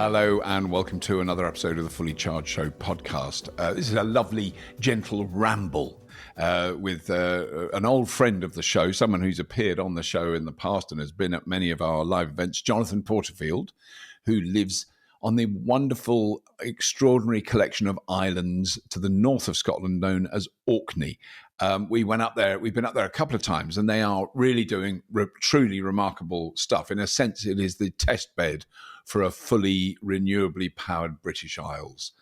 Hello and welcome to another episode of the Fully Charged Show podcast. This is a lovely, gentle ramble with an old friend of the show, someone who's appeared on the show in the past and has been at many of our live events, Jonathan Porterfield, who lives on the wonderful, extraordinary collection of islands to the north of Scotland known as Orkney. We've been up there a couple of times, and they are really doing truly remarkable stuff. In a sense, it is the test bed for a fully renewably powered British Isles.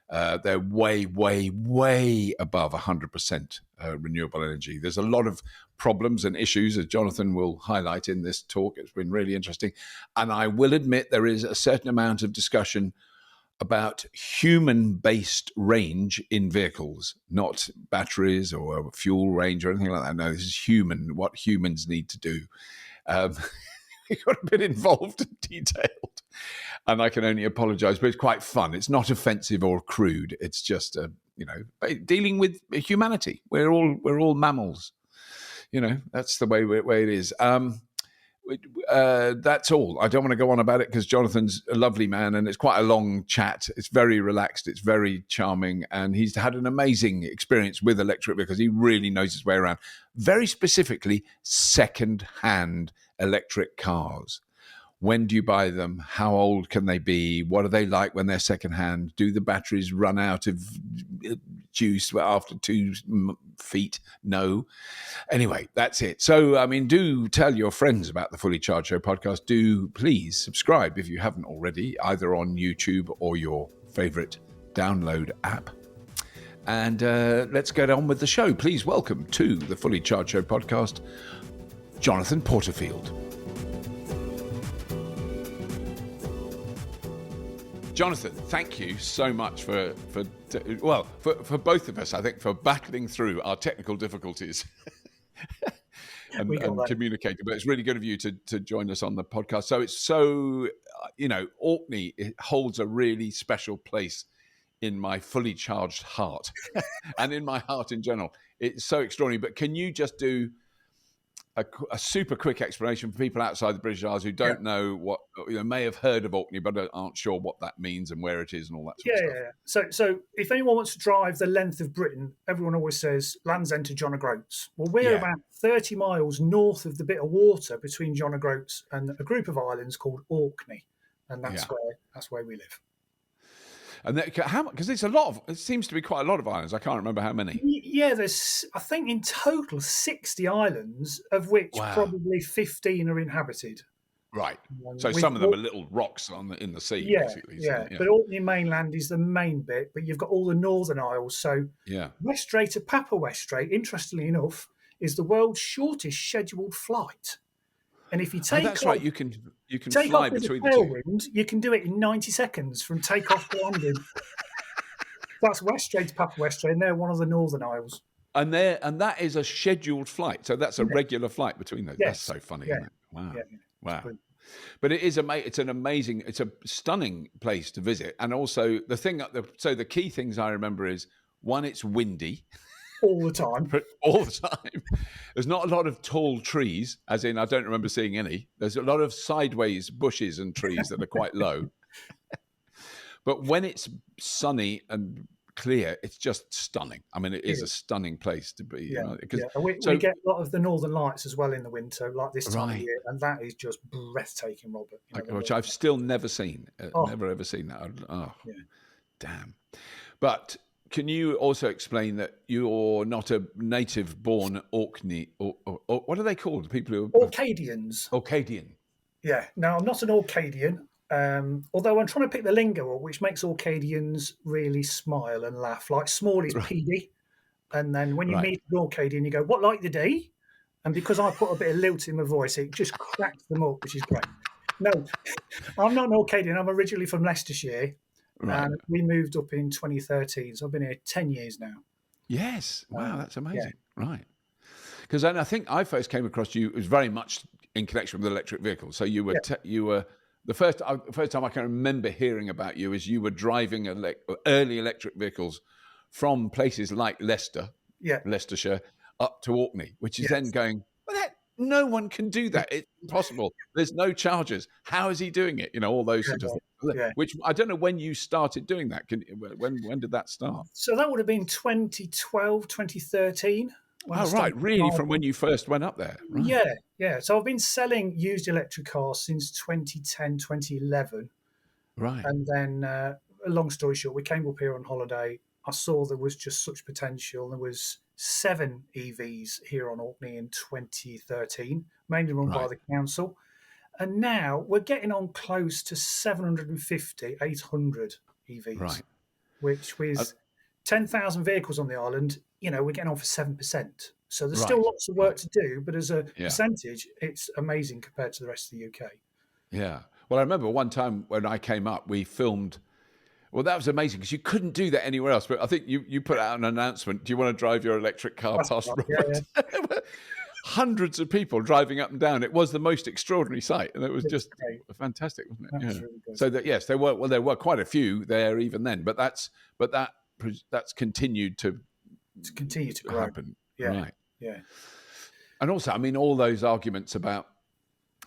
They're way, way, way above 100% renewable energy. There's a lot of problems and issues, as Jonathan will highlight in this talk. It's been really interesting. And I will admit there is a certain amount of discussion about human-based range in vehicles, not batteries or fuel range or anything like that. No, this is human, what humans need to do. We got a bit involved and detailed, and I can only apologise, but it's quite fun. It's not offensive or crude. It's just, dealing with humanity. We're all mammals. That's the way it is. That's all. I don't want to go on about it because Jonathan's a lovely man and it's quite a long chat. It's very relaxed. It's very charming. And he's had an amazing experience with electric vehicles. He really knows his way around. Very specifically, second-hand electric cars. When do you buy them? How old can they be? What are they like when they're secondhand? Do the batteries run out of juice after 2 feet? No. Anyway, that's it. So, do tell your friends about the Fully Charged Show podcast. Do please subscribe if you haven't already, either on YouTube or your favorite download app. And let's get on with the show. Please welcome to the Fully Charged Show podcast, Jonathan Porterfield. Jonathan, thank you so much for both of us, I think, for battling through our technical difficulties and communicating. But it's really good of you to join us on the podcast. So Orkney, it holds a really special place in my fully charged heart and in my heart in general. It's so extraordinary. But can you just do a super quick explanation for people outside the British Isles who don't know what, may have heard of Orkney but aren't sure what that means and where it is and all that sort of stuff. Yeah. So if anyone wants to drive the length of Britain, everyone always says Land's End to John O'Groats. Well, we're about 30 miles north of the bit of water between John O'Groats and a group of islands called Orkney, and that's where we live. And because it seems to be quite a lot of islands. I can't remember how many. Yeah, there's, I think in total 60 islands, of which probably 15 are inhabited. Right. So some of them are little rocks in the sea, basically. Yeah. But Orkney mainland is the main bit, but you've got all the Northern Isles. So West Strait to Papua West Strait, interestingly enough, is the world's shortest scheduled flight. And if you take right. You can fly between the two. You can do it in 90 seconds from takeoff to landing. That's West Strait to Papua West Strait, and they're one of the Northern Isles. And that is a scheduled flight, so that's a regular flight between those. Yes. That's so funny, isn't it? Wow, wow. But it's a stunning place to visit, and also the key things I remember is, one, it's windy. All the time. All the time. There's not a lot of tall trees, as in I don't remember seeing any. There's a lot of sideways bushes and trees that are quite low. But when it's sunny and clear, it's just stunning. It is a stunning place to be. We get a lot of the Northern Lights as well in the winter, like this time of year, and that is just breathtaking, Robert. Which I've still never seen. Never ever seen that. Damn. But can you also explain that you're not a native-born Orkney, or what are they called? People who are Orcadians. Orcadian. Yeah. Now, I'm not an Orcadian, although I'm trying to pick the lingo, which makes Orcadians really smile and laugh. Like small is peedy, and then when you meet an Orcadian, you go, "What like the day?" And because I put a bit of lilt in my voice, it just cracks them up, which is great. No, I'm not an Orcadian. I'm originally from Leicestershire. Right. And we moved up in 2013, so I've been here 10 years now. Yes. Wow, that's amazing. Yeah. Right. Because I think I first came across you, it was very much in connection with electric vehicles. So you were the first time I can remember hearing about you is you were driving early electric vehicles from places like Leicestershire, up to Orkney, which is then going, well, no one can do that. It's impossible. There's no charges. How is he doing it? All those sort of things. Yeah. Which I don't know when you started doing that. When did that start? So that would have been 2012, 2013. Oh, right. Really? From when you first went up there? Right. Yeah. So I've been selling used electric cars since 2010, 2011. Right. And then, long story short, we came up here on holiday. I saw there was just such potential. There was 7 EVs here on Orkney in 2013, mainly run by the council. And now we're getting on close to 750, 800 EVs. Right. Which with 10,000 vehicles on the island, we're getting on for 7%. So there's still lots of work to do, but as a percentage, it's amazing compared to the rest of the UK. Yeah. Well, I remember one time when I came up, we filmed. Well, that was amazing because you couldn't do that anywhere else. But I think you put out an announcement. Do you want to drive your electric car past Robert? Yeah. Hundreds of people driving up and down. It was the most extraordinary sight, and it was just fantastic, wasn't it? Really good. So that there were quite a few there even then, but that's continued to grow. Happen. Yeah. Right. Yeah. And also, I mean, all those arguments about.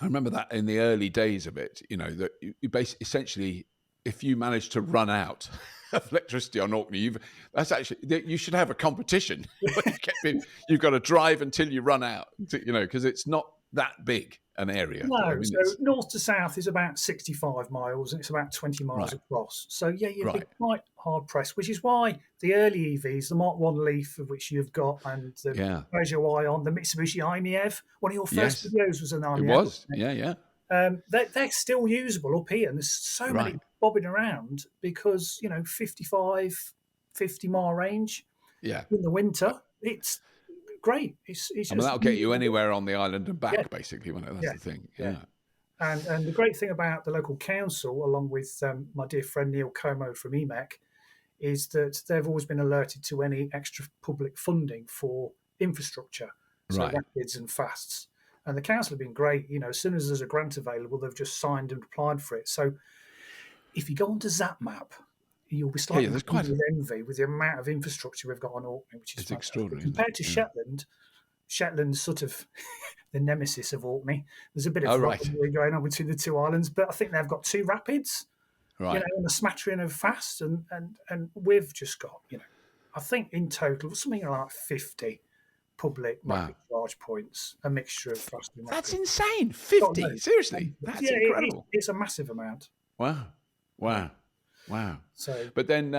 I remember that in the early days of it, that you basically essentially, if you manage to run out of electricity on Orkney, you should have a competition. You've got to drive until you run out, because it's not that big an area. No, so north to south is about 65 miles and it's about 20 miles across. So you'd be quite hard pressed, which is why the early EVs, the Mark 1 Leaf, of which you've got, and the Peugeot Ion, the Mitsubishi i-MiEV, one of your first videos was an i-MiEV. It was, yeah. They're still usable up here, and there's so many bobbing around because 55, 50 mile range. Yeah, in the winter, it's great. It's that'll get you anywhere on the island and back, basically. That's the thing. Yeah. And the great thing about the local council, along with my dear friend Neil Como from EMEC, is that they've always been alerted to any extra public funding for infrastructure, so rapids and fasts. And the council have been great. As soon as there's a grant available, they've just signed and applied for it. So if you go onto ZapMap, you'll be slightly with envy with the amount of infrastructure we've got on Orkney, which is extraordinary. Compared to Shetland's sort of the nemesis of Orkney. There's a bit of rivalry going on between the two islands, but I think they've got 2 rapids, and a smattering of fast, and we've just got, I think in total something like 50 public rapid charge points, a mixture of fast and rapid. That's insane. 50, seriously, that's incredible. It's a massive amount. Wow. So, but then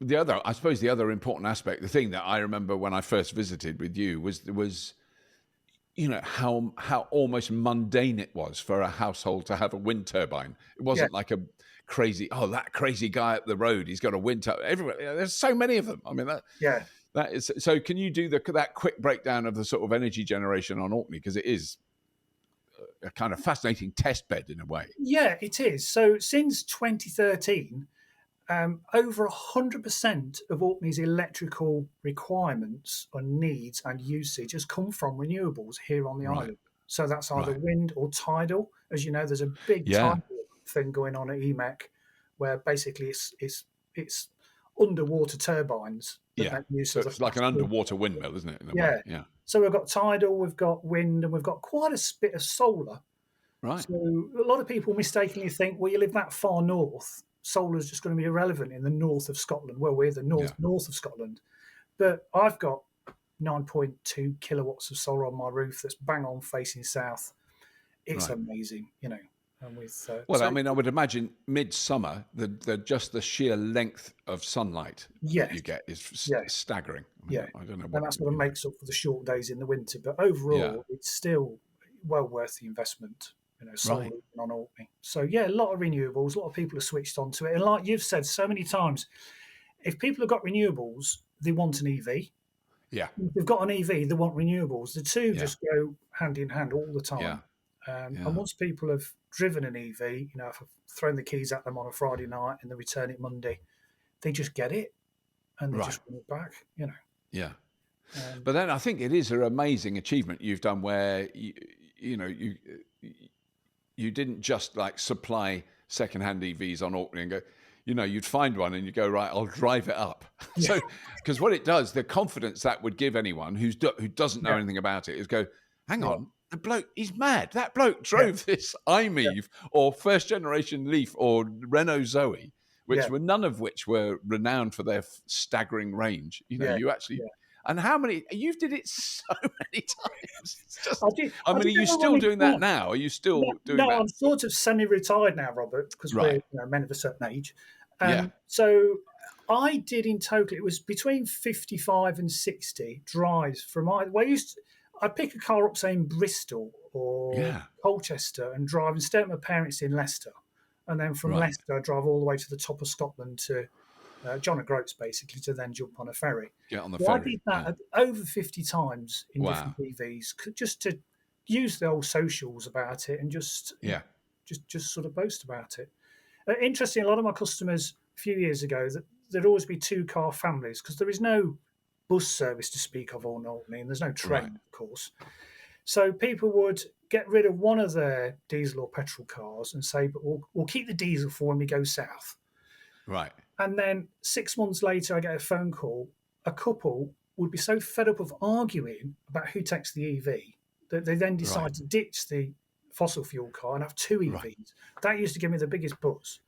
the other important aspect, the thing that I remember when I first visited with you was how almost mundane it was for a household to have a wind turbine. It wasn't like a crazy, that crazy guy up the road, he's got a wind turbine. Everywhere, there's so many of them. I mean, that is. So can you do that quick breakdown of the sort of energy generation on Orkney, because it is a kind of fascinating test bed in a way. Yeah, it is. So since 2013, over 100% of Orkney's electrical requirements and needs and usage has come from renewables here on the island. So that's either wind or tidal. As you know, there's a big tidal thing going on at EMEC, where basically it's underwater turbines. So it's like an underwater windmill, isn't it? In a way? Yeah. So we've got tidal, we've got wind, and we've got quite a bit of solar. Right. So a lot of people mistakenly think, well, you live that far north, solar is just going to be irrelevant in the north of Scotland. Well, we're the north of Scotland. But I've got 9.2 kilowatts of solar on my roof that's bang on facing south. It's amazing, And with, I mean, I would imagine midsummer, just the sheer length of sunlight that you get is staggering. I don't know. And that's what makes up for the short days in the winter. But overall, it's still well worth the investment. Solar on Orkney. So a lot of renewables. A lot of people have switched onto it. And like you've said so many times, if people have got renewables, they want an EV. Yeah. If they've got an EV, they want renewables. The two just go hand in hand all the time. Yeah. And once people have driven an EV, if I've thrown the keys at them on a Friday night and they return it Monday, they just get it and they just want it back, Yeah. But then I think it is an amazing achievement you've done where, you didn't just like supply secondhand EVs on Orkney and go, you'd find one and you go, right, I'll drive it up. So, because what it does, the confidence that would give anyone who doesn't know anything about it is go, hang on, the bloke, he's mad. That bloke drove this iMeave or first generation Leaf or Renault Zoe, which were none of which were renowned for their staggering range. You know, you actually. And how many? You did it so many times. It's just, I mean, are you still doing that now? Are you still doing that? No, I'm sort of semi-retired now, Robert, because we're men of a certain age. So I did in total, it was between 55 and 60 drives from I'd pick a car up, say, in Bristol or Colchester and drive and stay at my parents in Leicester. And then from Leicester, I'd drive all the way to the top of Scotland to John O'Groats, basically, to then jump on a ferry. Get on the ferry. I did that over 50 times in different EVs, just to use the old socials about it and just sort of boast about it. Interesting, a lot of my customers a few years ago, that there'd always be two-car families because there is no bus service to speak of on Orkney, and there's no train, of course. So people would get rid of one of their diesel or petrol cars and say, but we'll keep the diesel for when we go south. Right. And then 6 months later, I get a phone call. A couple would be so fed up of arguing about who takes the EV that they then decide to ditch the fossil fuel car and have two EVs. Right. That used to give me the biggest buzz.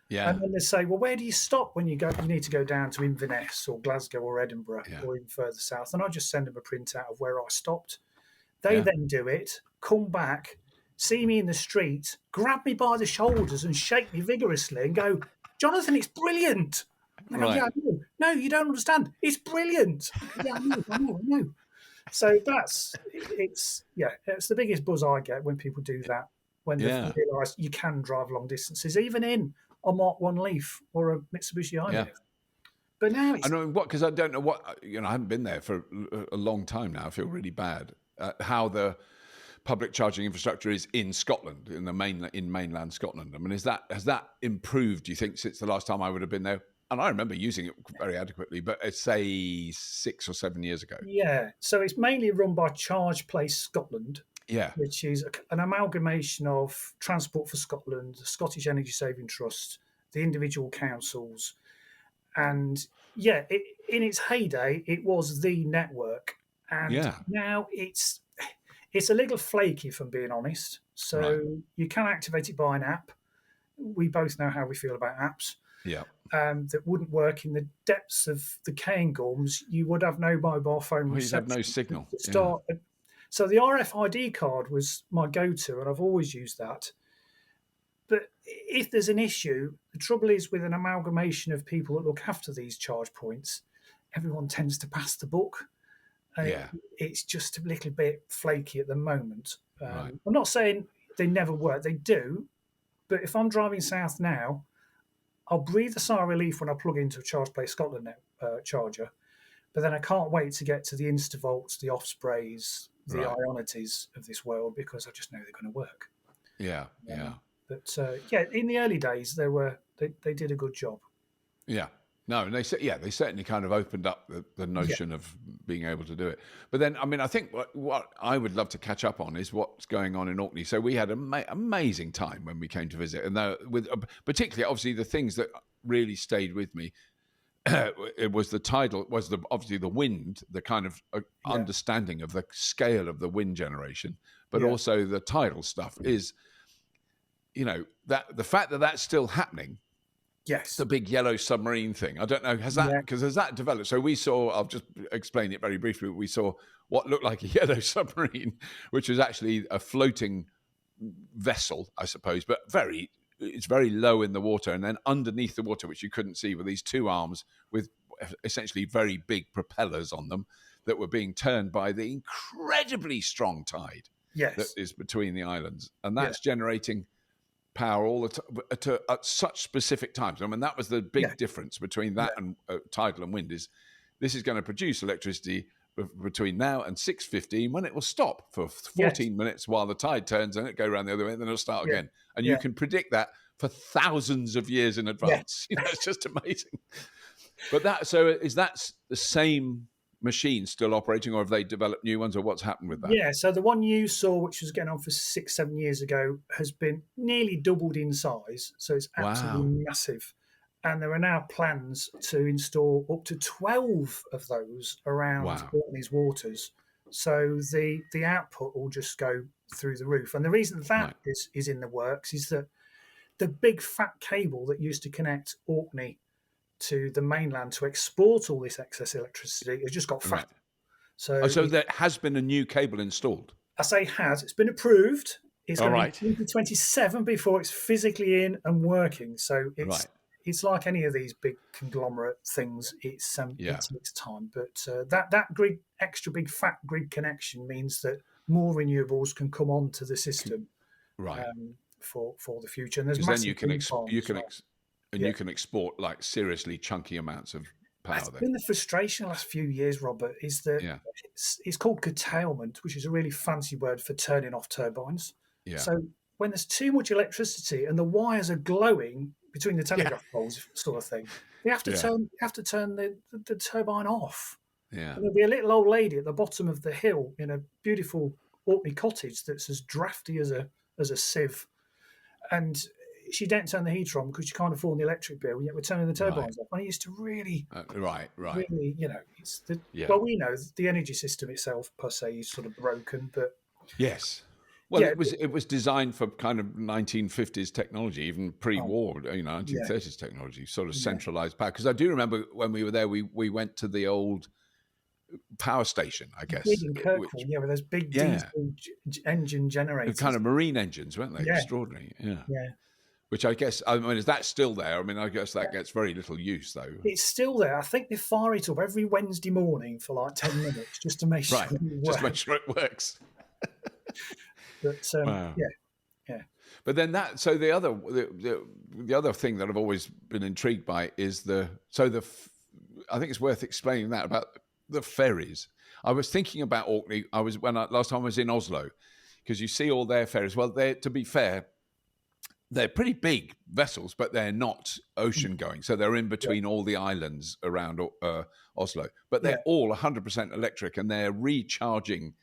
Yeah. And then they say, well, where do you stop when you need to go down to Inverness or Glasgow or Edinburgh or even further south? And I just send them a printout of where I stopped. They then do it, come back, see me in the street, grab me by the shoulders and shake me vigorously and go, Jonathan, it's brilliant. And I go, yeah, I know. No, you don't understand. It's brilliant. Yeah, I know. So it's the biggest buzz I get when people do that, when they realise you can drive long distances, even in a Mark 1 Leaf or a Mitsubishi iMeave. Yeah. But now it's... I know because I don't know what, I haven't been there for a long time now. I feel really bad. How the public charging infrastructure is in Scotland, in mainland Scotland. I mean, has that improved, do you think, since the last time I would have been there? And I remember using it very adequately, but it's, say, 6 or 7 years ago. Yeah, so it's mainly run by Charge Place Scotland, which is an amalgamation of Transport for Scotland, the Scottish Energy Saving Trust, the individual councils. And, in its heyday, it was the network. And now it's a little flaky, if I'm being honest. So you can activate it by an app. We both know how we feel about apps. Yeah. That wouldn't work in the depths of the Cairngorms. You would have no mobile phone reception. You'd have no signal. So the RFID card was my go-to, and I've always used that. But if there's an issue, the trouble is with an amalgamation of people that look after these charge points, everyone tends to pass the book. It's just a little bit flaky at the moment. I'm not saying they never work. They do. But if I'm driving south now, I'll breathe a sigh of relief when I plug into a Charge Place Scotland charger. But then I can't wait to get to the Instavolts, the Ospreys, the Ionities of this world, because I just know they're going to work. Yeah. But in the early days, they did a good job. Yeah. No, and they certainly kind of opened up the notion of being able to do it. But then, I mean, I think what I would love to catch up on is what's going on in Orkney. So we had an amazing time when we came to visit, and with particularly, obviously, the things that really stayed with me. It was the tidal, obviously the wind, the kind of understanding of the scale of the wind generation, but also the tidal stuff is, that the fact that that's still happening. Yes. The big yellow submarine thing. I don't know, has that developed? So we saw, I'll just explain it very briefly, we saw what looked like a yellow submarine, which was actually a floating vessel, I suppose, but it's very low in the water. And then underneath the water, which you couldn't see, were these two arms with essentially very big propellers on them that were being turned by the incredibly strong tide that is between the islands. And that's generating power all the time at such specific times. I mean, that was the big difference between that and tidal and wind. Is this is going to produce electricity between now and 6:15 when it will stop for 14 minutes while the tide turns and it go around the other way, and then it'll start again. And you can predict that for thousands of years in advance. It's just amazing. But is that the same machine still operating, or have they developed new ones, or what's happened with that? Yeah, so the one you saw, which was getting on for 6-7 years ago, has been nearly doubled in size. So it's absolutely massive. And there are now plans to install up to 12 of those around Orkney's waters So the output will just go through the roof. And the reason that Right. is in the works is that the big fat cable that used to connect Orkney to the mainland to export all this excess electricity has just got fat. Right. Oh, So so there has been a new cable installed. I say has, it's been approved. It's All going to be right. 2027 before it's physically in and working. So Right. it's like any of these big conglomerate things. Yeah. It takes time, but that grid extra big fat grid connection means that more renewables can come onto the system Right. for the future. And there's Because then massive wind farms as well. Yeah, you can export like seriously chunky amounts of it's power then. been the frustration the last few years, Robert, is that Yeah. it's called curtailment, which is a really fancy word for turning off turbines. Yeah. So when there's too much electricity and the wires are glowing between the telegraph poles, sort of thing, you have to Yeah. turn the turbine off. Yeah. And there'll be a little old lady at the bottom of the hill in a beautiful Orkney cottage that's as drafty as a sieve, and she don't turn the heater on because she can't afford the electric bill. Yet we're turning the Right. turbines off. And it used to really, Right. really, it's the Yeah. well, we know the energy system itself per se is sort of broken, but Yes. Well, yeah, it was designed for kind of 1950s technology, even oh, pre-war, yeah, 1930s technology, sort of yeah. centralized power. Because I do remember when we were there, we went to the old power station, I Big guess, in which Kirkwall, yeah, with those big yeah, diesel engine kind generators. of marine engines, weren't they? Yeah, Extraordinary, yeah. yeah. Which I guess, I mean, is that still there? I mean, I guess that gets very little use, though. It's still there. I think they fire it up every Wednesday morning for like 10 minutes just to make sure Right. it Just make works. sure it works. But Wow. yeah, yeah, But then so the other thing that I've always been intrigued by is I think it's worth explaining that about the ferries. I was thinking about Orkney. Last time I was in Oslo, because you see all their ferries. Well, to be fair, they're pretty big vessels, but they're not ocean going. So they're in yeah, between all the islands around Oslo. But yeah, they're all 100% electric, and their recharging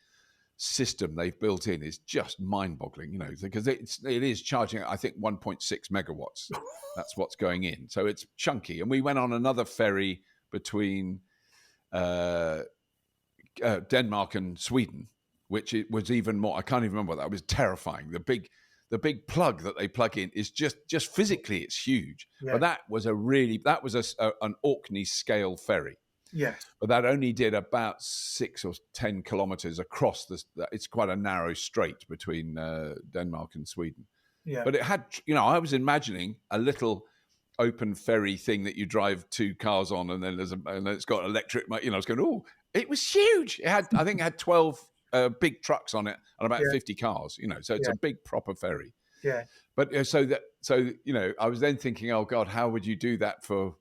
system they've built in is just mind-boggling. Because it is charging, I think, 1.6 megawatts. That's what's going in. So it's chunky. And we went on another ferry between Denmark and Sweden, which it was even more. I can't even remember what that was. Terrifying. The big plug that they plug in is just physically it's huge. yeah, But that was an Orkney scale ferry. yeah, But that only did about 6 or 10 kilometers across this. It's quite a narrow strait between Denmark and Sweden. yeah. But it had, I was imagining a little open ferry thing that you drive two cars on, and then and it's got electric. It's going, oh, it was huge. I think it had 12 big trucks on it and about Yeah, 50 cars. So it's yeah, a big proper ferry. yeah, But I was then thinking, oh God, how would you do that for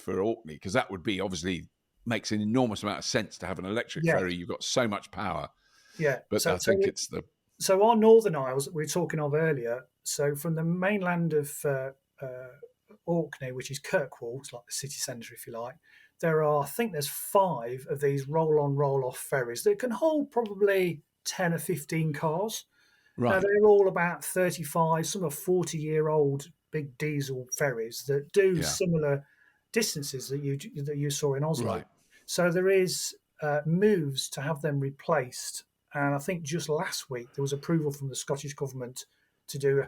Orkney? Because that would be obviously makes an enormous amount of sense to have an electric yeah, ferry. You've got so much power, yeah. but I think it's the So our Northern Isles that we were talking of earlier. So from the mainland of Orkney, which is Kirkwall, it's like the city centre, if you like. I think there's 5 of these roll-on, roll-off ferries that can hold probably 10 or 15 cars. Now, right. they're all about 35, some are 40-year-old big diesel ferries that do Yeah, similar distances that you saw in Oslo. right. So there is moves to have them replaced. And I think just last week there was approval from the Scottish government to do,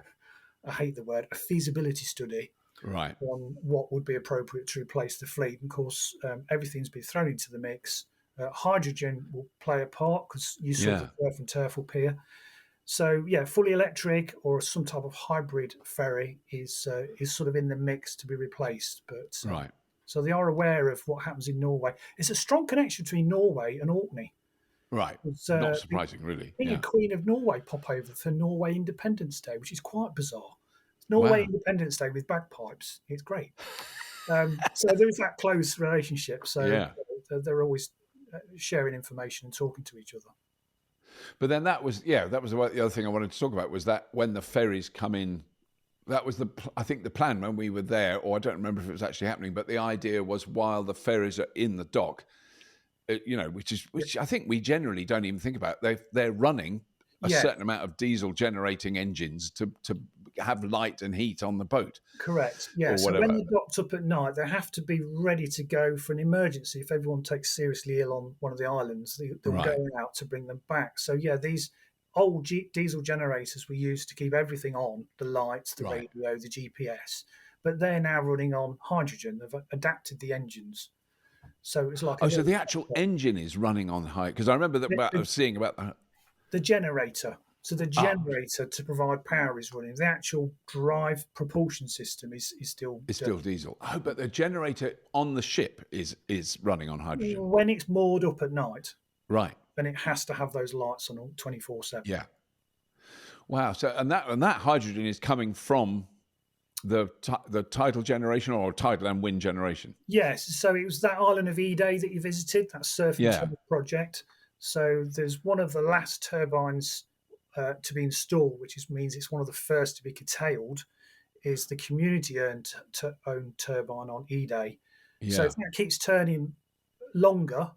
I hate the word, a feasibility study Right. on what would be appropriate to replace the fleet. And of course, everything's been thrown into the mix. Hydrogen will play a part because you saw the surf and turf up here. So yeah, fully electric or some type of hybrid ferry is sort of in the mix to be replaced. But Right. so they are aware of what happens in Norway. It's a strong connection between Norway and Orkney. Right. It's, Not surprising, really. King Yeah. and Queen of Norway pop over for Norway Independence Day, which is quite bizarre. It's Norway Wow. Independence Day with bagpipes. It's great. So there is that close relationship. So Yeah. they're always sharing information and talking to each other. But then that was the other thing I wanted to talk about was that when the ferries come in, that was I think the plan when we were there, or I don't remember if it was actually happening, but the idea was while the ferries are in the dock, which I think we generally don't even think about. They're running a certain amount of diesel generating engines to have light and heat on the boat Correct. Yeah. or So when whatever. they're docked up at night, they have to be ready to go for an emergency. If everyone takes seriously ill on one of the islands, they'll Right. go out to bring them back. So yeah, these old diesel generators were used to keep everything on, the lights, the Right. radio, the GPS, but they're now running on hydrogen. They've adapted the engines. So it's like a Oh, so little the actual engine is running on high, because I remember that I was seeing about the generator. So the oh, generator to provide power is running. The actual drive propulsion system is still it's still diesel. Oh, but the generator on the ship is running on hydrogen. when it's moored up at night. Right. Then it has to have those lights on 24/7. Yeah. Wow. So and that hydrogen is coming from the tidal generation or tidal and wind generation. Yes, so it was that island of Ede that you visited, that surf and Yeah. turbo project. So there's one of the last turbines to be installed, which means it's one of the first to be curtailed, is the community-owned turbine on Ede. So Yeah. if that keeps turning longer,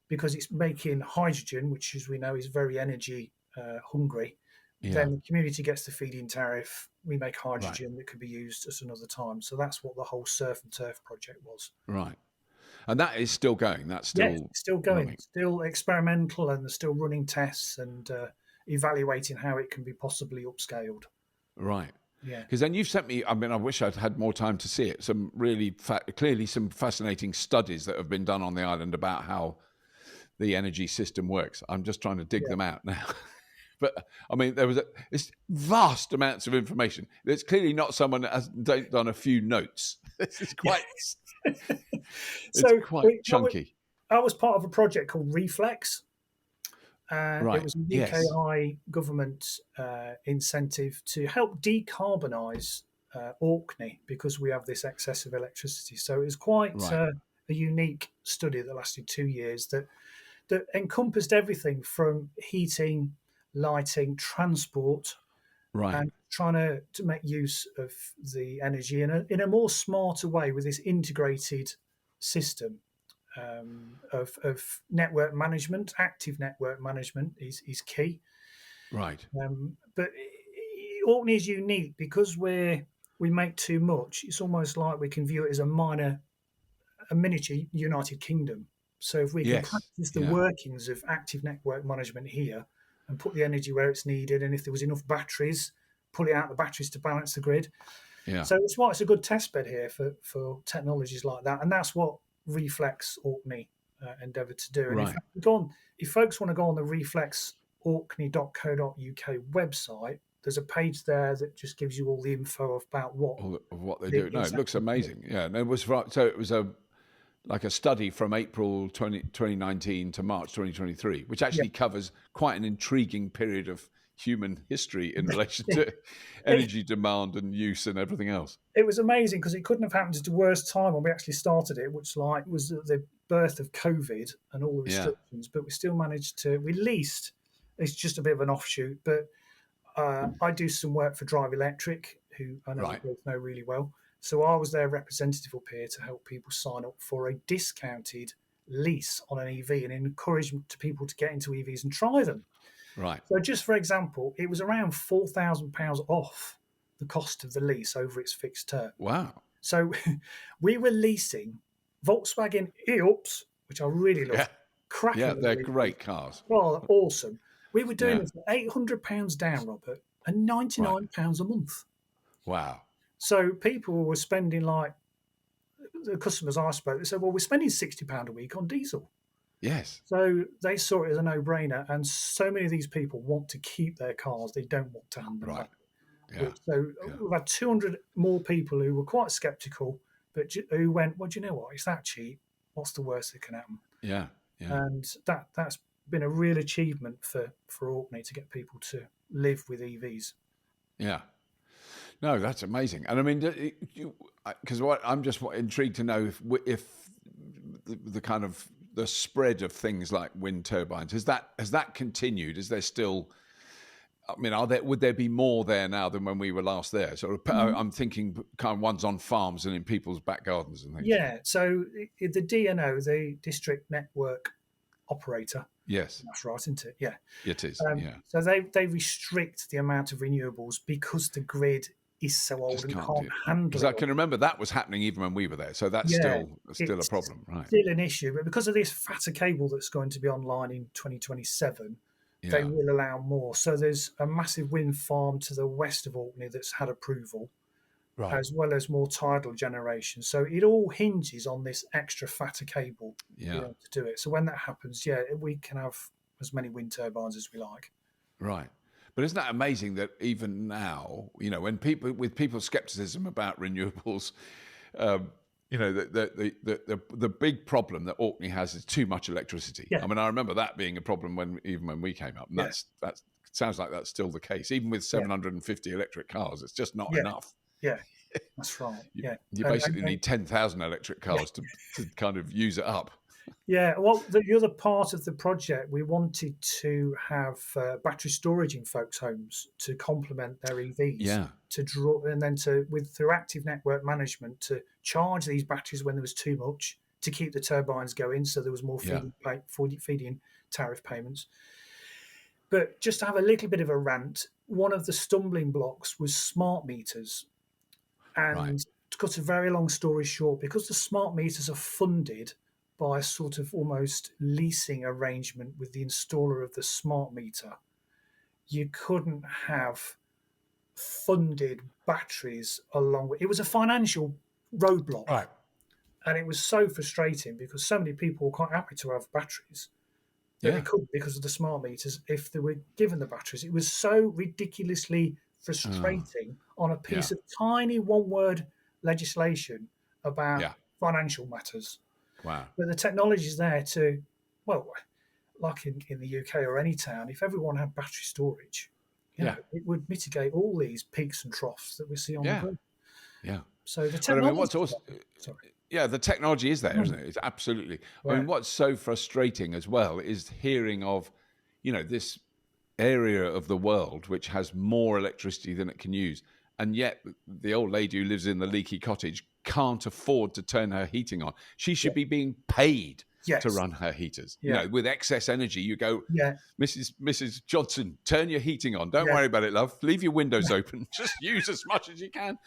because it's making hydrogen, which, as we know, is very energy hungry, Yeah. then the community gets the feed-in tariff. We make Right. hydrogen that could be used at another time. So that's what the whole surf and turf project was. Right. And that is still going. That's Yeah, still it's still going, running. still experimental, and they're still running tests and evaluating how it can be possibly upscaled. Right. Yeah. Because then you've sent me, I mean, I wish I'd had more time to see it, some really, clearly some fascinating studies that have been done on the island about how the energy system works. I'm just trying to dig them out now. But, I mean, it's vast amounts of information. It's clearly not someone that has done a few notes. This is quite, So quite chunky. I was part of a project called Reflex. Right. It was a Yes. UKI government incentive to help decarbonise Orkney, because we have this excess of electricity. So it was quite Right. a unique study that lasted 2 years that encompassed everything from heating, lighting, transport, Right. and trying to make use of the energy in a more smarter way with this integrated system of network management. Active network management is key. Right. But Orkney is unique because we make too much. It's almost like we can view it as a miniature United Kingdom. So if we can Yes. practice the Yeah. workings of active network management here and put the energy where it's needed, and if there was enough batteries, pull it out the batteries to balance the grid. Yeah. So it's why it's a good test bed here for technologies like that, and that's what Reflex Orkney endeavoured to do. And Right. if folks want to go on the reflexorkney.co.uk website, there's a page there that just gives you all the info about what they do. No, it looks amazing. Yeah, and it was so it was like a study from April 2019 to March 2023, which actually covers quite an intriguing period of human history in relation to energy demand and use and everything else. It was amazing because it couldn't have happened at a worse time when we actually started it, which was the birth of COVID and all the restrictions. But we still managed to release. It's just a bit of an offshoot, but I do some work for Drive Electric, who I know you both know really well. So I was their representative up here to help people sign up for a discounted lease on an EV and encourage people to get into EVs and try them. Right. So just for example, it was around £4,000 off the cost of the lease over its fixed term. Wow. So we were leasing Volkswagen E-Ups, which I really love. Yeah. Cracking. Yeah, they're great cars. Oh, they're awesome. We were doing it for £800 down, Robert, and £99 a month. Wow. So people were spending, like the customers I spoke, they said, well, we're spending £60 a week on diesel. Yes. So they saw it as a no-brainer, and so many of these people want to keep their cars. They don't want to hand them back. Yeah. So we've had 200 more people who were quite sceptical, but who went, well, do you know what? It's that cheap. What's the worst that can happen? Yeah. And that's been a real achievement for Orkney to get people to live with EVs. Yeah. No, that's amazing. And I mean, because I'm just intrigued to know if the kind of the spread of things like wind turbines has that continued? Is there still? I mean, would there be more there now than when we were last there? Sort of, I'm thinking kind of ones on farms and in people's back gardens and things. Yeah. So the DNO, the District Network operator. Yes, That's right, isn't it? Yeah. it is. Yeah, So they restrict the amount of renewables because the grid is so old just and can't do can't it. handle Because it I all. can remember that was happening even when we were there. So that's Yeah, still a it's problem, right? still an issue, but because of this fatter cable that's going to be online in 2027, they Yeah, will allow more. So there's a massive wind farm to the west of Orkney that's had approval, right. as well as more tidal generation. So it all hinges on this extra fatter cable to be Yeah, able to do it. So when that happens, yeah, we can have as many wind turbines as we like. right. But isn't that amazing that even now, when people's skepticism about renewables, um, the big problem that Orkney has is too much electricity. Yeah, I mean, I remember that being a problem even when we came up, and yeah, that sounds like that's still the case. Even with yeah, 750 electric cars, it's just not yeah, enough. yeah. That's right. You, Yeah, you and basically need 10,000 electric yeah, cars to kind of use it up. yeah. Well, the other part of the project, we wanted to have battery storage in folks' homes to complement their EVs, Yeah, to draw, and then through active network management to charge these batteries when there was too much to keep the turbines going, so there was more yeah, feeding tariff payments. But just to have a little bit of a rant, one of the stumbling blocks was smart meters. right. And to cut a very long story short, because the smart meters are funded by a sort of almost leasing arrangement with the installer of the smart meter, you couldn't have funded batteries along with it. Was a financial roadblock. Right. And it was so frustrating because so many people were quite happy to have batteries, but they Yeah. couldn't because of the smart meters if they were given the batteries. It was so ridiculously Oh, frustrating on a yeah. piece of tiny one word legislation about Yeah. financial matters. Wow. But the technology is there to, well, like in the UK or any town, if everyone had battery storage, Yeah. it would mitigate all these peaks and troughs that we see on the Yeah. grid. Yeah. So the But I mean, technology what's is also, there. Sorry. yeah, the technology is there, Mm, isn't it? It's absolutely. I yeah. mean, what's so frustrating as well is hearing of, this area of the world which has more electricity than it can use. And yet the old lady who lives in the leaky cottage can't afford to turn her heating on. She Yeah. should be being paid to Yes. run her heaters. Yeah. With excess energy, you go, Yeah. Mrs. Johnson, turn your heating on. Don't Yeah. worry about it, love. Leave your windows open. Just use as much as you can.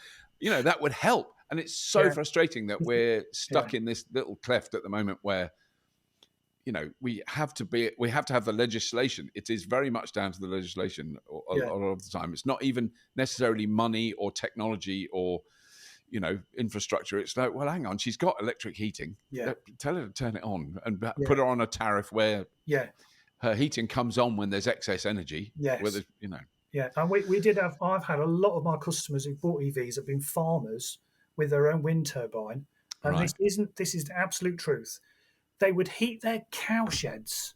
That would help. And it's so Yeah. frustrating that we're Yeah. stuck in this little cleft at the moment where we have to have the legislation. It is very much down to the legislation a Yeah. lot of the time. It's not even necessarily money or technology or infrastructure. It's like, well, hang on, she's got electric heating. Yeah. Tell her to turn it on and Yeah. put her on a tariff where Yeah. her heating comes on when there's excess energy. Yes. Whether. Yeah. And we did have, I've had a lot of my customers who bought EVs have been farmers with their own wind turbine. And Right. this is the absolute truth. They would heat their cow sheds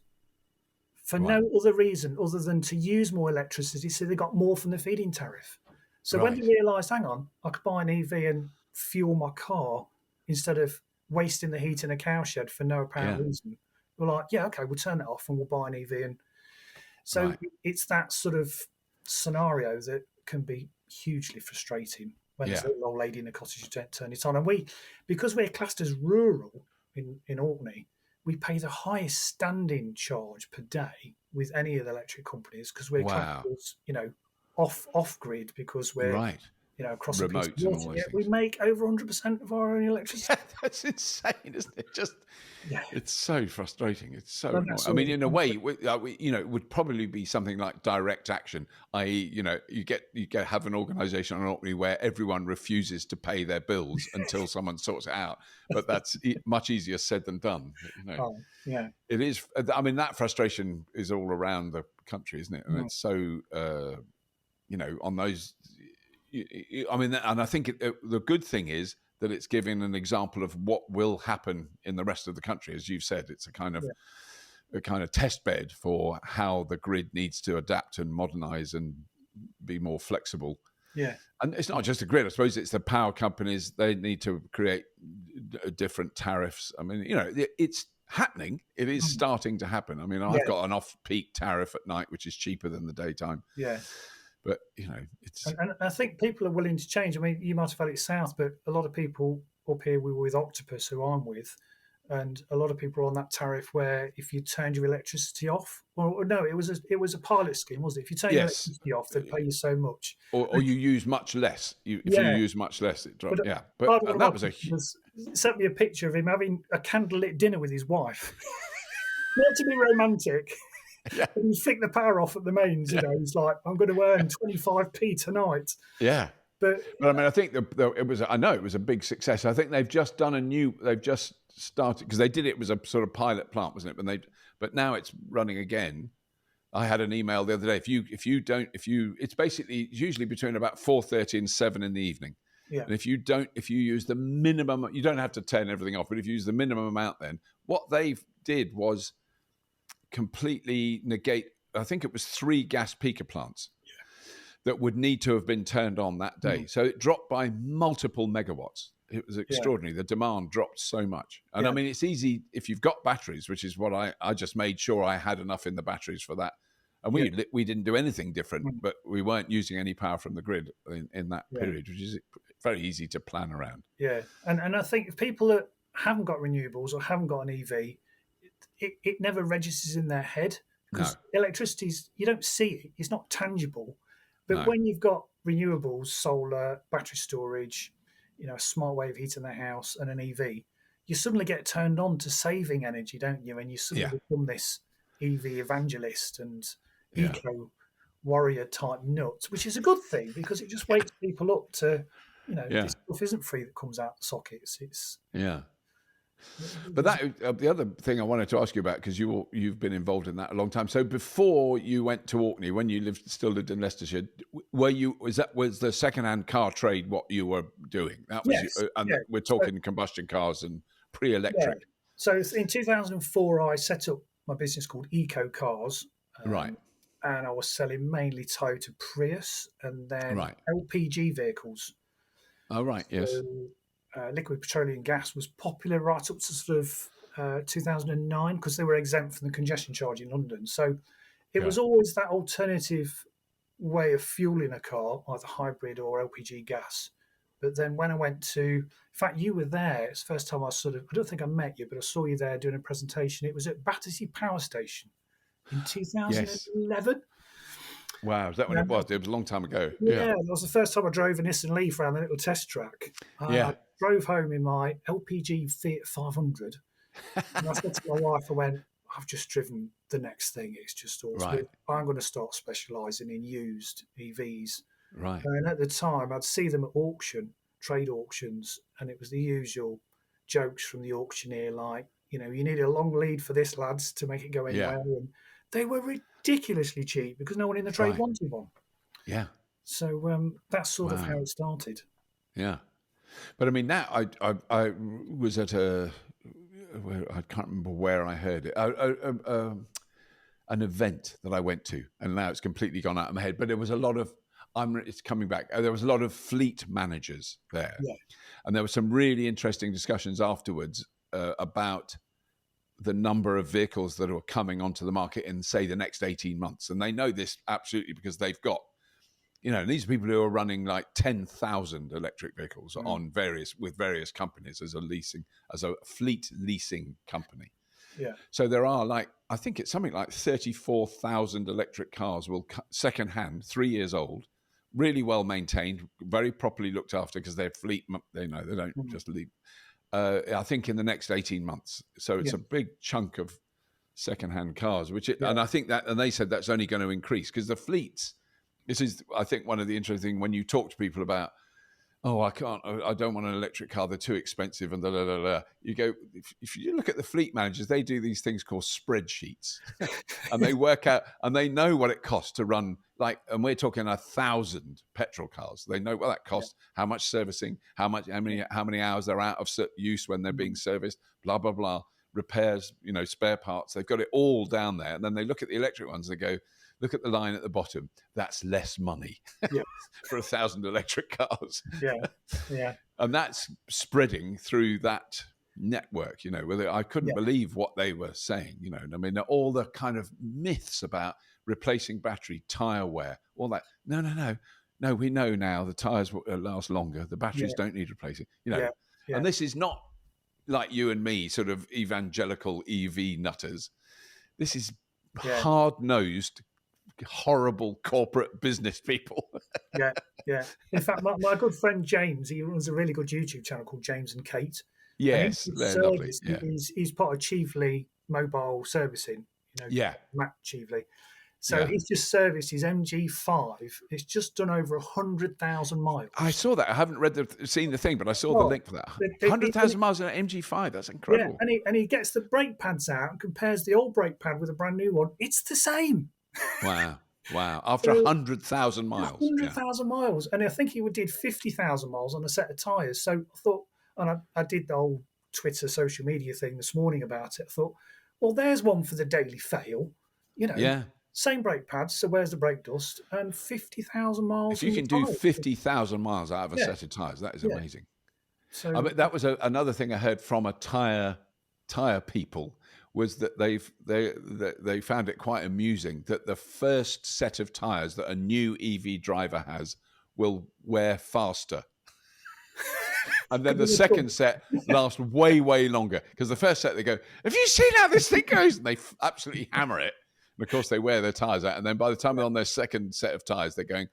for Right. no other reason other than to use more electricity so they got more from the feed-in tariff. So when Right. they realised, hang on, I could buy an EV and fuel my car instead of wasting the heat in a cow shed for no apparent Yeah. reason, we're like, yeah, okay, we'll turn it off and we'll buy an EV. And so Right. it's that sort of scenario that can be hugely frustrating when there's a Yeah. little old lady in the cottage who don't turn it on. And because we're classed as rural in Orkney, we pay the highest standing charge per day with any of the electric companies because we're classed Wow. as, off grid because we're, Right. across a piece of Remote and all water. those Yet we things. make over 100% of our own electricity. Yeah, that's insane, isn't it? Yeah. It's so frustrating. It's so And annoying. that's I all mean, the in a way, it would probably be something like direct action, i.e., you get have an organisation on Orkney where everyone refuses to pay their bills until someone sorts it out. But that's much easier said than done. Oh, yeah. It is. I mean, that frustration is all around the country, isn't it? And Mm. it's so, on those. I mean, and I think the good thing is that it's giving an example of what will happen in the rest of the country. As you've said, it's a kind of test bed for how the grid needs to adapt and modernize and be more flexible. Yeah. And it's not just the grid. I suppose it's the power companies. They need to create different tariffs. I mean, it's happening. It is starting to happen. I mean, I've got an off-peak tariff at night, which is cheaper than the daytime. Yeah. But, it's... And I think people are willing to change. I mean, you might have had it south, but a lot of people up here, we were with Octopus, who I'm with, and a lot of people are on that tariff where if you turned your electricity off, or no, it was a pilot scheme, wasn't it? If you turn your Yes. electricity off, they'd pay you so much. Or you use much less. If you Yeah, use much less, it drops. but Yeah, part but of one and of my that was a customers sent me a picture of him having a candlelit dinner with his wife. Not to be romantic, yeah, but he'd flick the power off at the mains. yeah, He's like, I'm going to earn 25p tonight. yeah. But But I mean, I think it was. I know it was a big success. I think they've just done they've just started because they did it was a sort of pilot plant, wasn't it? But now it's running again. I had an email the other day. It's usually between about 4:30 and 7 in the evening. yeah, And if you use the minimum, you don't have to turn everything off. But if you use the minimum amount, then what they did was completely negate. I think it was 3 gas peaker plants that would need to have been turned on that day. So it dropped by multiple megawatts. It was extraordinary. The demand dropped so much. And I mean, it's easy if you've got batteries, which is what I just made sure I had enough in the batteries for that. And we didn't do anything different, but we weren't using any power from the grid in that period, which is very easy to plan around. Yeah. And I think if people that haven't got renewables or haven't got an EV, it never registers in their head because electricity's, you don't see it. It's not tangible. But when you've got renewables, solar, battery storage, a smart way of heating the house and an EV, you suddenly get turned on to saving energy, don't you? And you suddenly become this EV evangelist and eco warrior type nut, which is a good thing because it just wakes people up to, this stuff isn't free that comes out the sockets. It's But the other thing I wanted to ask you about, because you've been involved in that a long time. So before you went to Orkney, when you still lived in Leicestershire, was the secondhand car trade what you were doing? That was, we're talking combustion cars and pre-electric. Yeah. So in 2004, I set up my business called Eco Cars. Right. And I was selling mainly Toyota Prius and then LPG vehicles. Oh, right. Yes. Liquid petroleum gas was popular right up to sort of 2009 because they were exempt from the congestion charge in London. So it was always that alternative way of fueling a car, either hybrid or LPG gas. But then when I went to, in fact, you were there. It's the first time I don't think I met you, but I saw you there doing a presentation. It was at Battersea Power Station in 2011. Wow, is that when it was? It was a long time ago. Yeah, that was the first time I drove a Nissan Leaf around the little test track. I drove home in my LPG Fiat 500. And I said to my wife, I went, I've just driven the next thing. It's just awesome. Right. I'm going to start specialising in used EVs. Right. And at the time, I'd see them at trade auctions, and it was the usual jokes from the auctioneer, like, you need a long lead for this, lads, to make it go anywhere. And they were ridiculously cheap because no one in the trade wanted one. Yeah. So that's sort of how it started. Yeah. But I mean, now I was at I can't remember where I heard it, an event that I went to, and now it's completely gone out of my head, but there was a lot of, it's coming back. There was a lot of fleet managers there. Yeah. And there were some really interesting discussions afterwards about the number of vehicles that are coming onto the market in, say, the next 18 months. And they know this absolutely because they've got, these are people who are running like 10,000 electric vehicles with various companies as a fleet leasing company. Yeah. So there are I think it's something like 34,000 electric cars secondhand, 3 years old, really well maintained, very properly looked after because they're fleet, they don't just leave. I think in the next 18 months. So it's a big chunk of secondhand cars, and I think and they said that's only going to increase because the fleets, this is, I think, one of the interesting, when you talk to people about, I don't want an electric car, they're too expensive, and you go, if you look at the fleet managers, they do these things called spreadsheets, and they work out, and they know what it costs to run, and we're talking 1,000 petrol cars. They know what that costs, how much servicing, how many hours they're out of use when they're being serviced, blah, blah, blah, repairs, spare parts. They've got it all down there. And then they look at the electric ones, they go, look at the line at the bottom. That's less money for 1,000 electric cars. Yeah. And that's spreading through that network, I couldn't believe what they were saying, and I mean, all the kind of myths about replacing battery, tyre wear, all that. No, we know now the tyres will last longer. The batteries don't need replacing, and this is not like you and me, sort of evangelical EV nutters. This is Yeah. hard-nosed, horrible corporate business people. Yeah, yeah. In fact, my good friend James, he runs a really good YouTube channel called James and Kate. And Yes, they're lovely. Yeah, he's part of Cheveley Mobile Servicing, yeah, Matt Cheveley. So yeah. he's just serviced his MG5. It's just done over 100,000 miles. I saw that. I haven't seen the thing, but I saw the link for that. 100,000 miles in an MG5. That's incredible. Yeah, and he gets the brake pads out and compares the old brake pad with a brand new one. It's the same. Wow. After 100,000 miles. 100,000 miles. And I think he did 50,000 miles on a set of tyres. So I thought, and I did the whole Twitter social media thing this morning about it. I thought, well, there's one for the daily fail. Yeah. Same brake pads, so where's the brake dust? And 50,000 miles. If you can do 50,000 miles out of a set of tyres, that is amazing. So I mean, that was another thing I heard from a tyre people, was that they found it quite amusing that the first set of tyres that a new EV driver has will wear faster. And then the second set lasts way, way longer. Because the first set, they go, have you seen how this thing goes? And they absolutely hammer it. And of course, they wear their tyres out. And then by the time they're on their second set of tyres, they're going,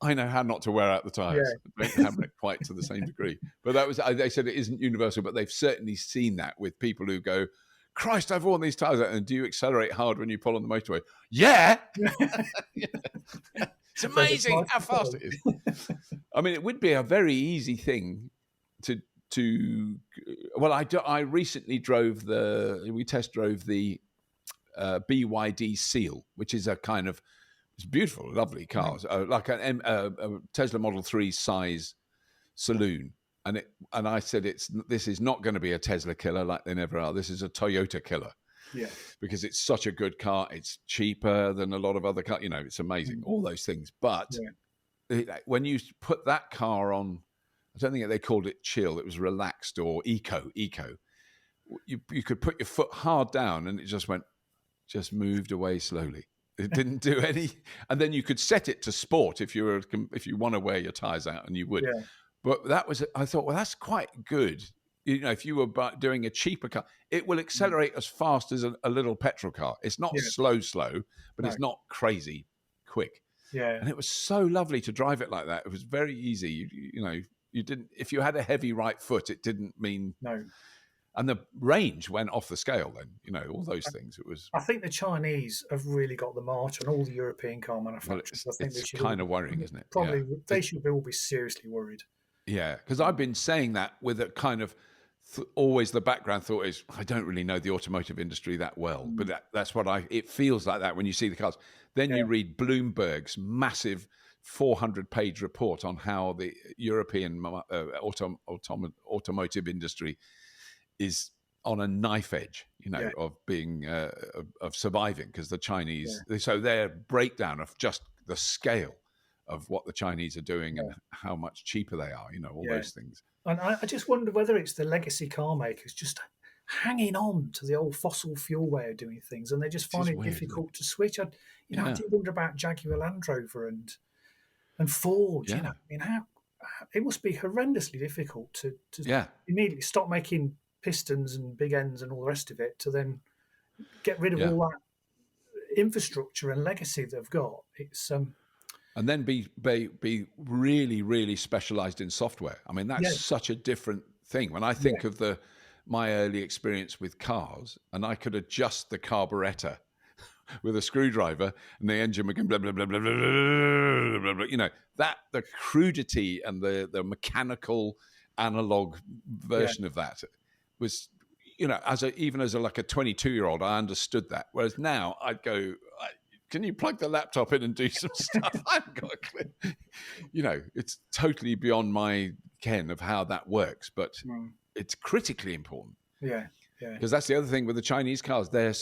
I know how not to wear out the tyres. Yeah. Don't hammer it quite to the same degree. But they said it isn't universal, but they've certainly seen that with people who go, Christ, I've worn these tyres out. And do you accelerate hard when you pull on the motorway? Yeah. It's amazing how fast it is. I mean, it would be a very easy thing to well, I recently we test drove the BYD Seal, which is a kind of, it's beautiful, lovely car, like a Tesla Model 3 size saloon. And I said, this is not going to be a Tesla killer like they never are. This is a Toyota killer. Yeah. Because it's such a good car. It's cheaper than a lot of other cars. It's amazing, all those things. But when you put that car on, I don't think they called it chill. It was relaxed or eco. You could put your foot hard down and it just moved away slowly. It didn't do any. And then you could set it to sport if you want to wear your tires out, and you would. Yeah. But I thought, well, that's quite good. If you were doing a cheaper car, it will accelerate as fast as a little petrol car. It's not slow, but it's not crazy quick. Yeah. And it was so lovely to drive it like that. It was very easy. You didn't, if you had a heavy right foot, it didn't mean no. And the range went off the scale then, all those things. It was. I think the Chinese have really got the march on all the European car manufacturers. Well, it's kind of worrying, isn't it? Probably they should all be seriously worried. Yeah, because I've been saying that with a kind of always the background thought is, I don't really know the automotive industry that well, but that's what it feels like that when you see the cars. Then you read Bloomberg's massive 400-page report on how the European automotive industry is on a knife edge, of being of surviving, because the Chinese. So their breakdown of just the scale of what the Chinese are doing and how much cheaper they are, all those things. And I just wonder whether it's the legacy car makers just hanging on to the old fossil fuel way of doing things, and they just find it difficult to switch. I do wonder about Jaguar Land Rover and Ford. I mean, how it must be horrendously difficult to immediately stop making pistons and big ends and all the rest of it, to then get rid of all that infrastructure and legacy they've got. It's and then be really, really specialized in software. I mean, that's such a different thing. When I think of my early experience with cars, and I could adjust the carburetor with a screwdriver, and the engine would go blah blah blah blah blah blah blah blah. That the crudity and the mechanical analog version of that was, even as a 22-year-old, I understood that. Whereas now I'd go, can you plug the laptop in and do some stuff? I haven't got a clue. It's totally beyond my ken of how that works, but it's critically important. Yeah. Because that's the other thing with the Chinese cars, their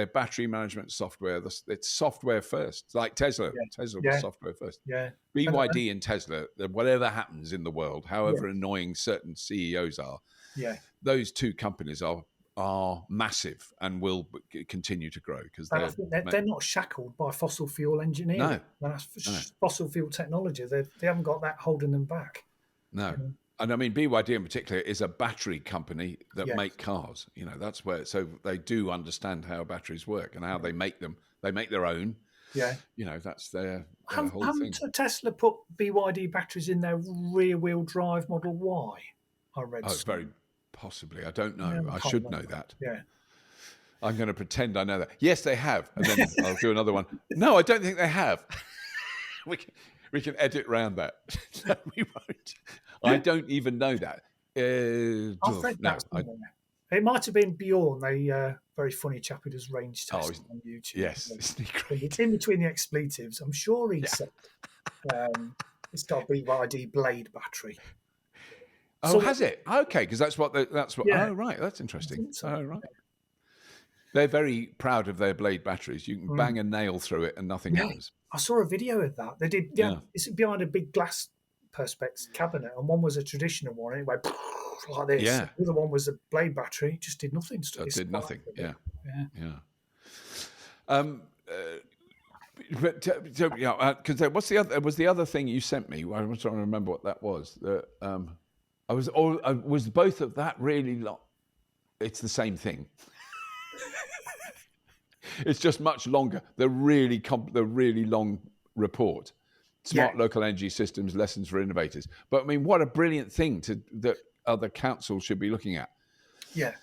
battery management software, it's software first. It's like Tesla. Tesla was software first. Yeah. BYD and Tesla, whatever happens in the world, however annoying certain CEOs are, those two companies are massive and will continue to grow, because they're not shackled by fossil fuel engineering. No. Fossil fuel technology. They haven't got that holding them back. No. And I mean, BYD in particular is a battery company that Yes. make cars. That's where, so they do understand how batteries work and how they make them. They make their own. Yeah. That's their whole Haven't thing. Tesla put BYD batteries in their rear-wheel drive Model Y? I read. Oh, very possibly. I don't know. Yeah, I can't should remember. know that. Yeah. I'm going to pretend I know that. Yes, they have. And then I'll do another one. No, I don't think they have. We can edit around that. No, we won't. I don't even know that. I've read that somewhere. It might have been Bjorn, a very funny chap who does range testing on YouTube. Yes, isn't he great? It's in between the expletives. I'm sure he said it's got a BYD blade battery. Oh, has it? Okay, because that's what. Yeah. Oh, right. That's interesting. So. Oh, right. They're very proud of their blade batteries. You can bang a nail through it and nothing happens. I saw a video of that. They did. Yeah, it's behind a big glass perspex cabinet, and one was a traditional one. And it went like this. Yeah. The other one was a blade battery. It just did nothing. It did nothing. Yeah. Because what's the other? Was the other thing you sent me? I was trying to remember what that was. Was both of that really long? It's the same thing. It's just much longer. The really long report. Smart local energy systems, lessons for innovators. But I mean, what a brilliant thing that other councils should be looking at. Yeah.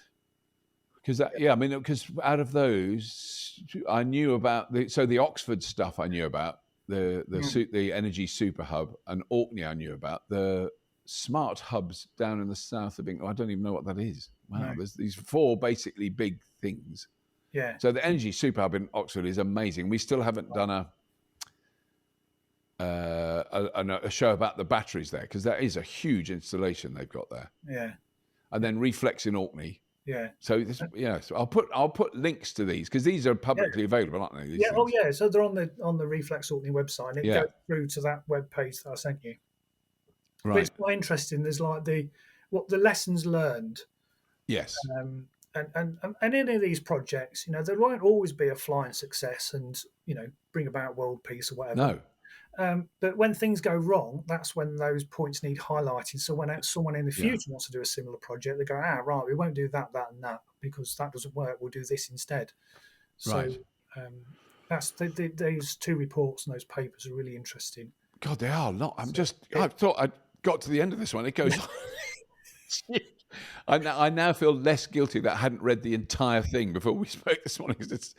Because because out of those, I knew about the Oxford stuff. I knew about the energy super hub, and Orkney. I knew about the smart hubs down in the south of England. I don't even know what that is. Wow, there's these 4 basically big things. Yeah. So the energy super hub in Oxford is amazing. We still haven't done a show about the batteries there, because that is a huge installation they've got there. Yeah. And then Reflex in Orkney. Yeah. So so I'll put links to these, because these are publicly available, aren't they? Yeah. Oh yeah. So they're on the Reflex Orkney website, and it goes through to that web page that I sent you. Right. But it's quite interesting. There's like the lessons learned. Yes. And any of these projects, there won't always be a flying success and bring about world peace or whatever. No. But when things go wrong, that's when those points need highlighting. So when someone in the future wants to do a similar project, they go, right, we won't do that, and that, because that doesn't work. We'll do this instead. So that's these 2 reports and those papers are really interesting. God, they are not. I thought I got to the end of this one. It goes. I now feel less guilty that I hadn't read the entire thing before we spoke this morning, because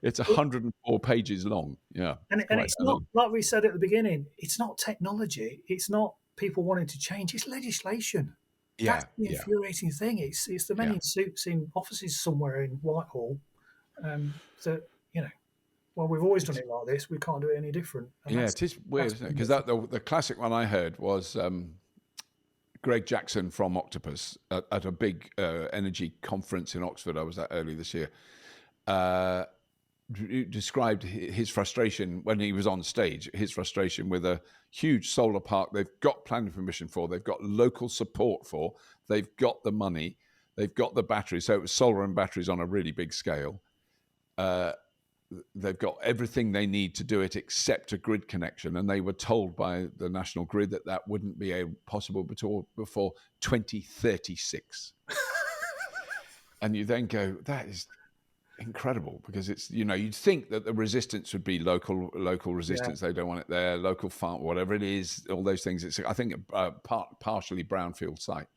it's 104 pages long. Yeah. And it's not, like we said at the beginning, it's not technology. It's not people wanting to change. It's legislation. Yeah. That's the infuriating thing. It's the men in suits in offices somewhere in Whitehall that, well, we've always done it like this. We can't do it any different. And it is weird, isn't it? Because the classic one I heard was Greg Jackson from Octopus at a big energy conference in Oxford I was at early this year. Described his frustration when he was on stage, his frustration with a huge solar park they've got planning permission for, they've got local support for, they've got the money, they've got the batteries. So it was solar and batteries on a really big scale. They've got everything they need to do it except a grid connection. And they were told by the National Grid that wouldn't be possible before 2036. And you then go, that is incredible, because it's, you'd think that the resistance would be local resistance. They don't want it there, local farm, whatever it is, all those things. It's, I think, partially brownfield site.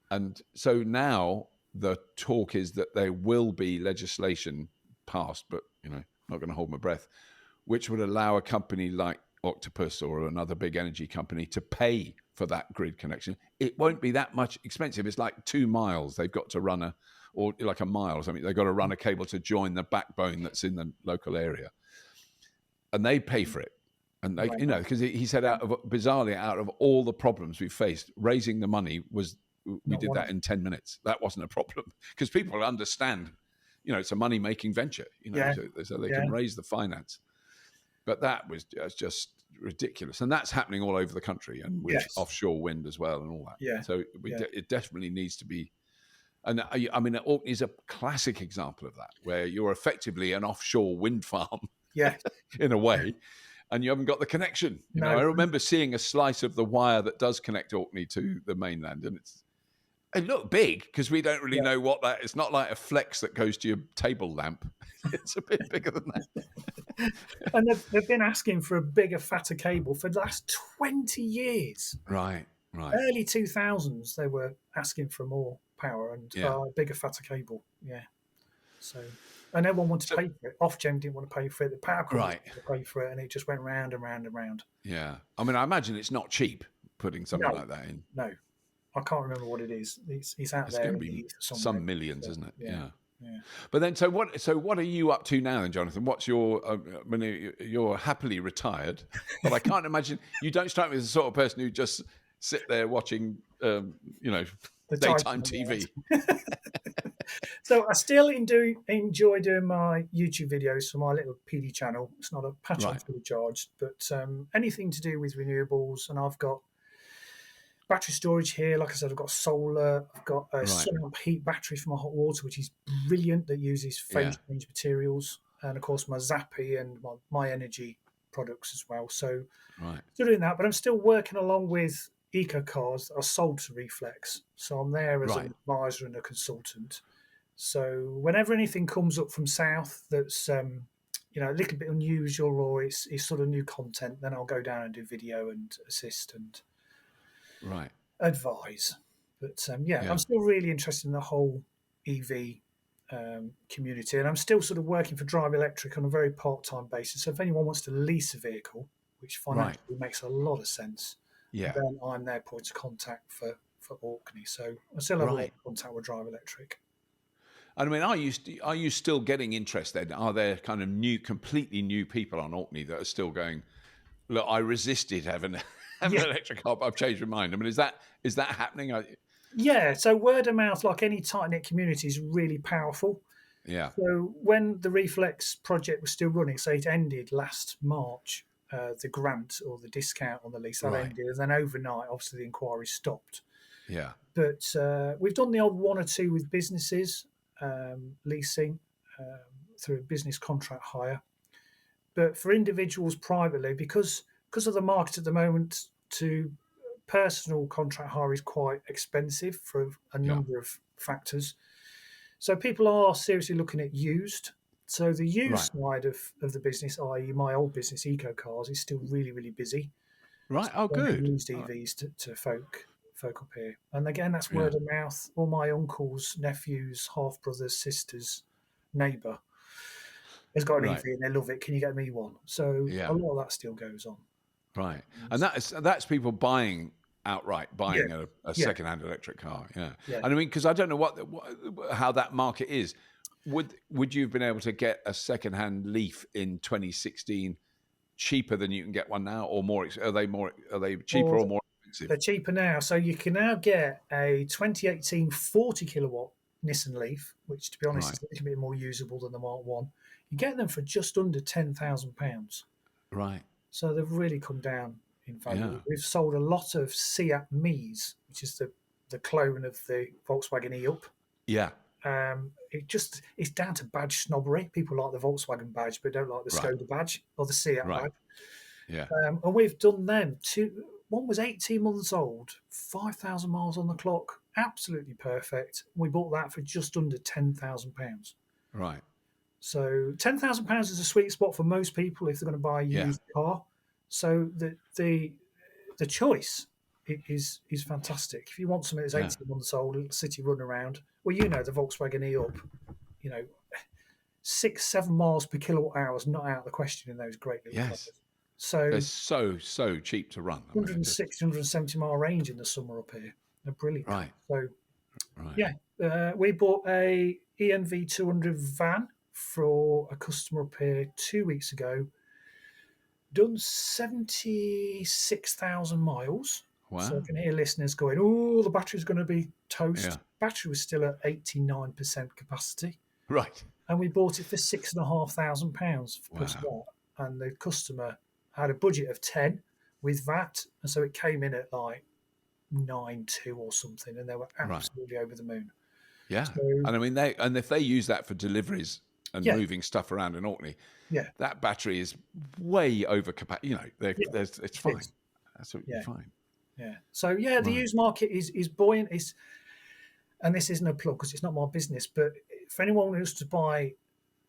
And so now the talk is that there will be legislation passed, but, not going to hold my breath, which would allow a company like Octopus or another big energy company to pay for that grid connection. It won't be that much expensive. It's like 2 miles they've got to run or like a mile or something. They've got to run a cable to join the backbone that's in the local area. And they pay for it. And they, because he said bizarrely, out of all the problems we faced, raising the money we did that in 10 minutes. That wasn't a problem, because people understand, it's a money-making venture, so they can raise the finance. But that was just ridiculous. And that's happening all over the country, and with offshore wind as well and all that. Yeah. So it definitely needs to be. And I mean, Orkney is a classic example of that, where you're effectively an offshore wind farm in a way. and you haven't got the connection. You know, No. I remember seeing a slice of the wire that does connect Orkney to the mainland, and it looked big because we don't really know what that. It's not like a flex that goes to your table lamp. It's a bit bigger than that. And they've been asking for a bigger, fatter cable for the last 20 years. Right. Early 2000s, they were asking for more power and bigger, fatter cable. Yeah. So, and everyone wanted to pay for it. Ofgem didn't want to pay for it. The power company didn't want to pay for it, and it just went round and round and round. Yeah. I mean, I imagine it's not cheap putting something like that in. No. I can't remember what it is. It's out It's there. going to be some millions, isn't it? Yeah. Yeah. But then, so what are you up to now, then, Jonathan? What's your? I mean, you're happily retired, but I can't imagine you don't strike me as the sort of person who just sit there watching, the daytime TV. So I still enjoy doing my YouTube videos for my little PD channel. It's not a patch I'm fully charged, but anything to do with renewables, and I've got battery storage here. Like I said, I've got solar. I've got a sun heat battery for my hot water, which is brilliant. That uses phase change materials, and of course my Zappi and my energy products as well. So still doing that, but I'm still working along with eco cars that are sold to Reflex. So I'm there as an advisor and a consultant. So whenever anything comes up from South that's a little bit unusual or it's sort of new content, then I'll go down and do video and assist and advise. But I'm still really interested in the whole EV community, and I'm still sort of working for Drive Electric on a very part-time basis. So if anyone wants to lease a vehicle, which financially makes a lot of sense, then I'm their point of contact for Orkney. So I still have a lot of contact with Drive Electric. And I mean, are you still getting interest then? Are there kind of completely new people on Orkney that are still going, look, I resisted having an electric car, but I've changed my mind. I mean, is that happening? Yeah, so word of mouth, like any tight-knit community, is really powerful. Yeah. So when the Reflex project was still running, so it ended last March, the grant or the discount on the lease, that ended. And then overnight, obviously, the inquiry stopped. Yeah. But we've done the odd one or two with businesses, leasing through a business contract hire. But for individuals privately, because of the market at the moment, to personal contract hire is quite expensive for a number of factors. So people are seriously looking at used. So the used side of the business, i.e. my old business, Eco Cars, is still really, really busy. Right. Oh, good. Used EVs to folk up here. And again, that's word of mouth. All my uncles, nephews, half-brothers, sisters, neighbour has got an EV and they love it. Can you get me one? So a lot of that still goes on. Right. And that's people buying outright, a second-hand electric car. Yeah. And I mean, because I don't know how that market is. Would you have been able to get a second-hand Leaf in 2016 cheaper than you can get one now, or more? Are they cheaper or more expensive? They're cheaper now. So you can now get a 2018 40 kilowatt Nissan Leaf, which, to be honest, is a little bit more usable than the Mark 1. You get them for just under £10,000. Right. So they've really come down in value. Yeah. We've sold a lot of Seat Me's, which is the clone of the Volkswagen E-Up. Yeah. It's down to badge snobbery. People like the Volkswagen badge, but don't like the Skoda badge or the Seat badge. Yeah. And we've done them. One was 18 months old, 5,000 miles on the clock, absolutely perfect. We bought that for just under £10,000. Right. So £10,000 is a sweet spot for most people if they're going to buy a used car. So the choice is fantastic. If you want something that's 18 months old, a city run around, well, the Volkswagen E-Up, 6-7 miles per kilowatt hour is not out of the question in those great little cars. So they're so cheap to run. 160, 170 mile range in the summer up here. They're brilliant. Right. So we bought a ENV 200 van for a customer up here 2 weeks ago. Done 76,000 miles. Wow. So I can hear listeners going, oh, the battery's going to be toast. Yeah. Battery was still at 89% capacity. Right. And we bought it for £6,500 plus that. And the customer had a budget of 10 with VAT. And so it came in at like 9.2 or something. And they were absolutely over the moon. Yeah. So, and I mean, if they use that for deliveries and Yeah. moving stuff around in Orkney, Yeah. that battery is way over capacity. You know, Yeah. it's fine, absolutely Yeah. fine. Yeah. So yeah, the Right. used market is buoyant. And this isn't a plug because it's not my business, but for anyone who wants to buy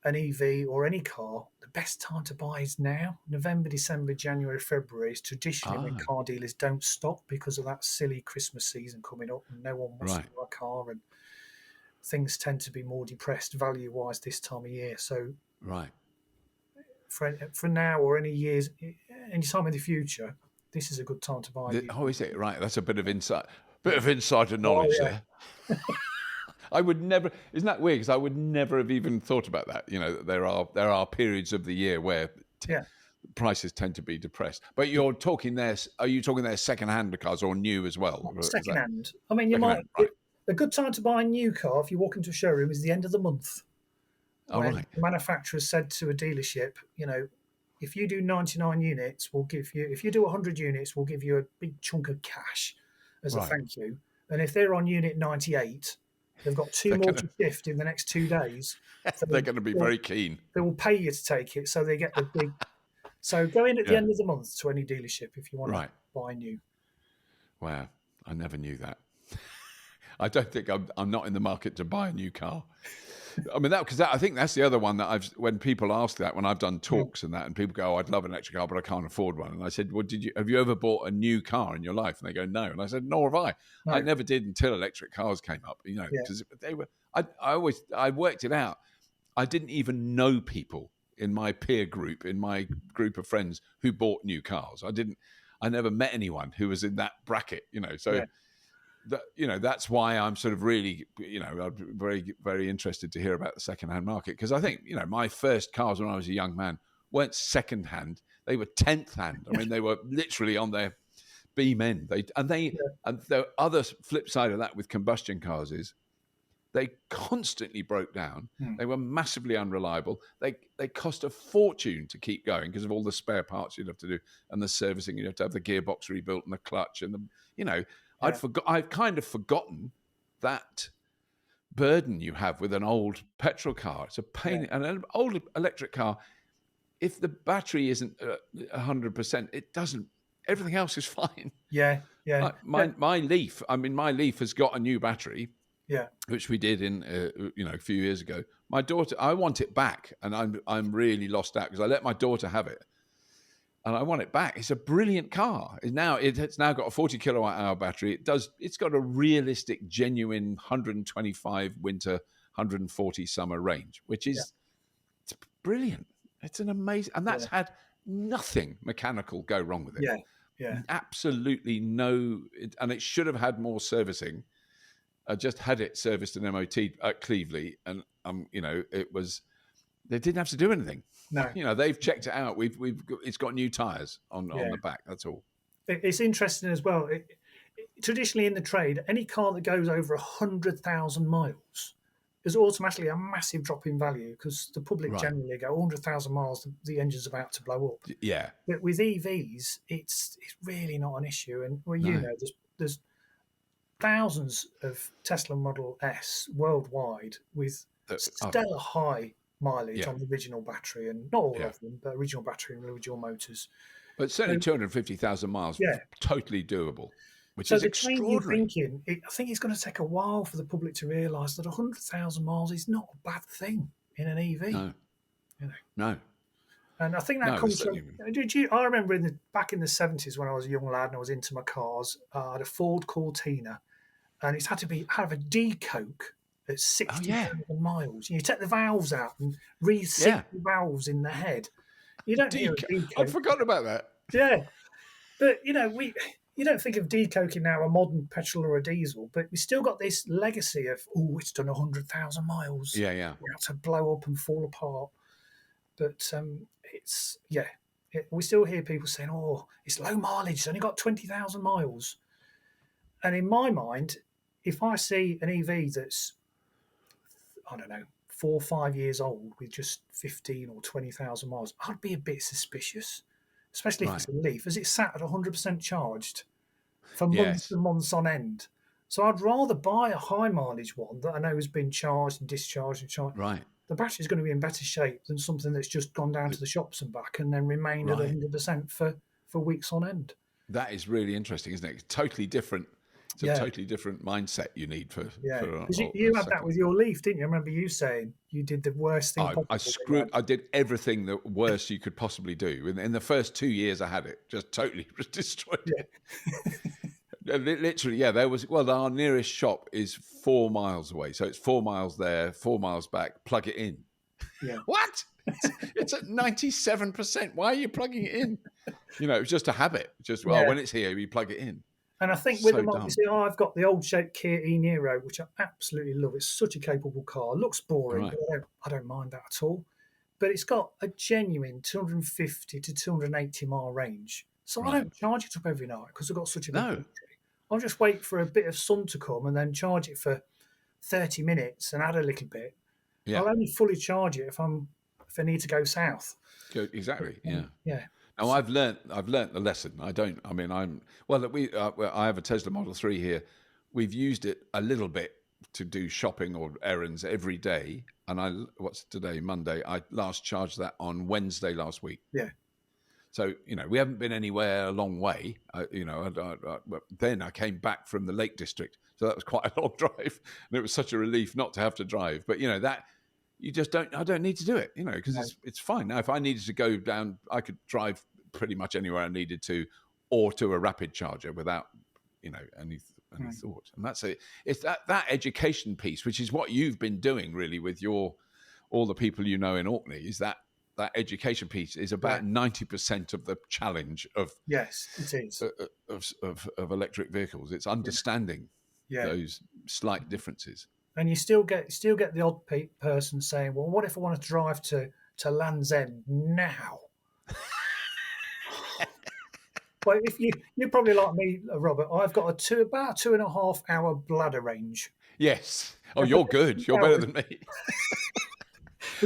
an EV or any car, the best time to buy is now. November, December, January, February is traditionally when Ah, car dealers don't stock because of that silly Christmas season coming up and no one wants to right, buy a car and things tend to be more depressed value wise this time of year. So right. for now or any time in the future, this is a good time to buy you. Oh, is it? Right. That's a bit of insider Oh knowledge yeah, there. I would never. Isn't that weird? Because I would never have even thought about that. You know, that there are periods of the year where yeah. prices tend to be depressed. But you're talking there. Are you talking there second-hand cars or new as well? Is Second that hand. I mean, second-hand? Right. a good time to buy a new car if you walk into a showroom is the end of the month All when right. the manufacturer said to a dealership, if you do 99 units, we'll give you, if you do 100 units, we'll give you a big chunk of cash as a Right. thank you. And if they're on unit 98, they've got two They're more gonna to shift in the next 2 days. So they're going to be very keen. they will pay you to take it so they get the big. So go in at the Yeah. end of the month to any dealership if you want to Right. buy new. Wow. I never knew that. I don't think I'm not in the market to buy a new car. I mean, I think that's the other one that when people ask that, when I've done talks and that, and people go, "Oh, I'd love an electric car, but I can't afford one." And I said, "Well, have you ever bought a new car in your life?" And they go, "No." And I said, "Nor have I. I No. never did until electric cars came up, Yeah. because they were, I worked it out. I didn't even know people in my peer group, in my group of friends who bought new cars. I never met anyone who was in that bracket, so. Yeah. That's why I'm sort of really, I'm very, very interested to hear about the second-hand market, because I think, my first cars when I was a young man weren't second-hand; they were 10th-hand. I mean, they were literally on their beam end. And the other flip side of that with combustion cars is they constantly broke down. They were massively unreliable. They cost a fortune to keep going because of all the spare parts you'd have to do and the servicing. You'd have to have the gearbox rebuilt and the clutch and I've kind of forgotten that burden you have with an old petrol car. It's a pain. And an old electric car, if the battery isn't 100%, it doesn't. Everything else is fine. Yeah. My Leaf. I mean, my Leaf has got a new battery. Yeah. Which we did in a few years ago. My daughter, I want it back, and I'm really lost out because I let my daughter have it, and I want it back. It's a brilliant car. It's now got a 40 kilowatt hour battery. It's got a realistic, genuine 125 winter, 140 summer range, which is it's brilliant. It's an amazing, and that's had nothing mechanical go wrong with it. Yeah. Absolutely no, and it should have had more servicing. I just had it serviced and MOT at Cleveley, and it was they didn't have to do anything. No, they've checked it out. It's got new tyres on the back. That's all. It's interesting as well. Traditionally in the trade, any car that goes over 100,000 miles is automatically a massive drop in value because the public generally go 100,000 miles, the engine's about to blow up. Yeah. But with EVs, it's really not an issue. And there's thousands of Tesla Model S worldwide with stellar high mileage on the original battery, and not all of them, but original battery and original motors. But certainly 250,000 miles, totally doable, which is extraordinary. I think it's going to take a while for the public to realise that 100,000 miles is not a bad thing in an EV. No. And I think that comes from. I remember back in the 70s when I was a young lad and I was into my cars. I had a Ford Cortina, and it's had to have a decoke at 60,000 miles. You take the valves out and reseat the valves in the head. You don't hear a decoke. I'd forgotten about that. Yeah, but you don't think of decoking now a modern petrol or a diesel, but we still got this legacy of it's done 100,000 miles. Yeah. We have to blow up and fall apart. But we still hear people saying, it's low mileage, it's only got 20,000 miles. And in my mind, if I see an EV that's, I don't know, 4 or 5 years old with just 15 or 20,000 miles, I'd be a bit suspicious, especially if it's a Leaf, as it's sat at 100% charged for months and months on end. So I'd rather buy a high mileage one that I know has been charged and discharged and charged. Right. the battery's going to be in better shape than something that's just gone down to the shops and back and then remained at 100% for weeks on end. That is really interesting, isn't it? It's totally different. It's a totally different mindset you need for. Because you had that with your Leaf, didn't you? I remember you saying you did the worst thing possible. I did everything the worst you could possibly do. In the first 2 years I had it, just totally destroyed it. Literally, there was. Well, our nearest shop is 4 miles away, so it's 4 miles there, 4 miles back. Plug it in. Yeah. What? It's at 97%. Why are you plugging it in? It was just a habit. Just when it's here, we plug it in. And I think with them, you see, I've got the old shape Kia e-Niro, which I absolutely love. It's such a capable car. It looks boring, but I don't mind that at all. But it's got a genuine 250 to 280 mile range. So I don't charge it up every night because I've got such a big battery. I'll just wait for a bit of sun to come and then charge it for 30 minutes and add a little bit. Yeah. I'll only fully charge it if I need to go south. Exactly. Yeah. Yeah. Now I've learnt the lesson. I have a Tesla Model 3 here. We've used it a little bit to do shopping or errands every day. And what's today? Monday. I last charged that on Wednesday last week. Yeah. So, we haven't been anywhere a long way, then I came back from the Lake District. So that was quite a long drive. And it was such a relief not to have to drive. But, that you just I don't need to do it, because it's fine. Now, if I needed to go down, I could drive pretty much anywhere I needed to, or to a rapid charger without, any thought. And that's it. It's that education piece, which is what you've been doing really with all the people in Orkney, is that education piece is about 90% of the challenge of yes, it is of electric vehicles. It's understanding those slight differences. And you still get the odd person saying, "Well, what if I want to drive to Land's End now?" Well, if you're probably like me, Robert. I've got about 2.5 hour bladder range. Yes. Oh, you're good. You're better than me.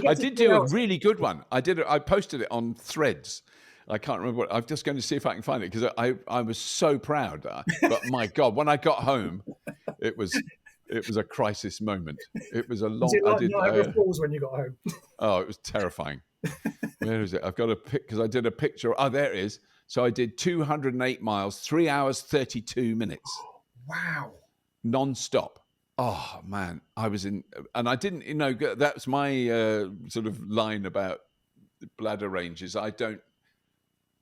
I did do a really good one. I posted it on Threads. I can't remember what. I'm just going to see if I can find it because I was so proud. But my God, when I got home, it was a crisis moment. It was a long. Was it like Niagara Falls when you got home? Oh, it was terrifying. Where is it? I've got a pic because I did a picture. Oh, there it is. So I did 208 miles, 3 hours 32 minutes. Wow. Non-stop. Oh man, I was in, and I didn't. That's my sort of line about bladder ranges.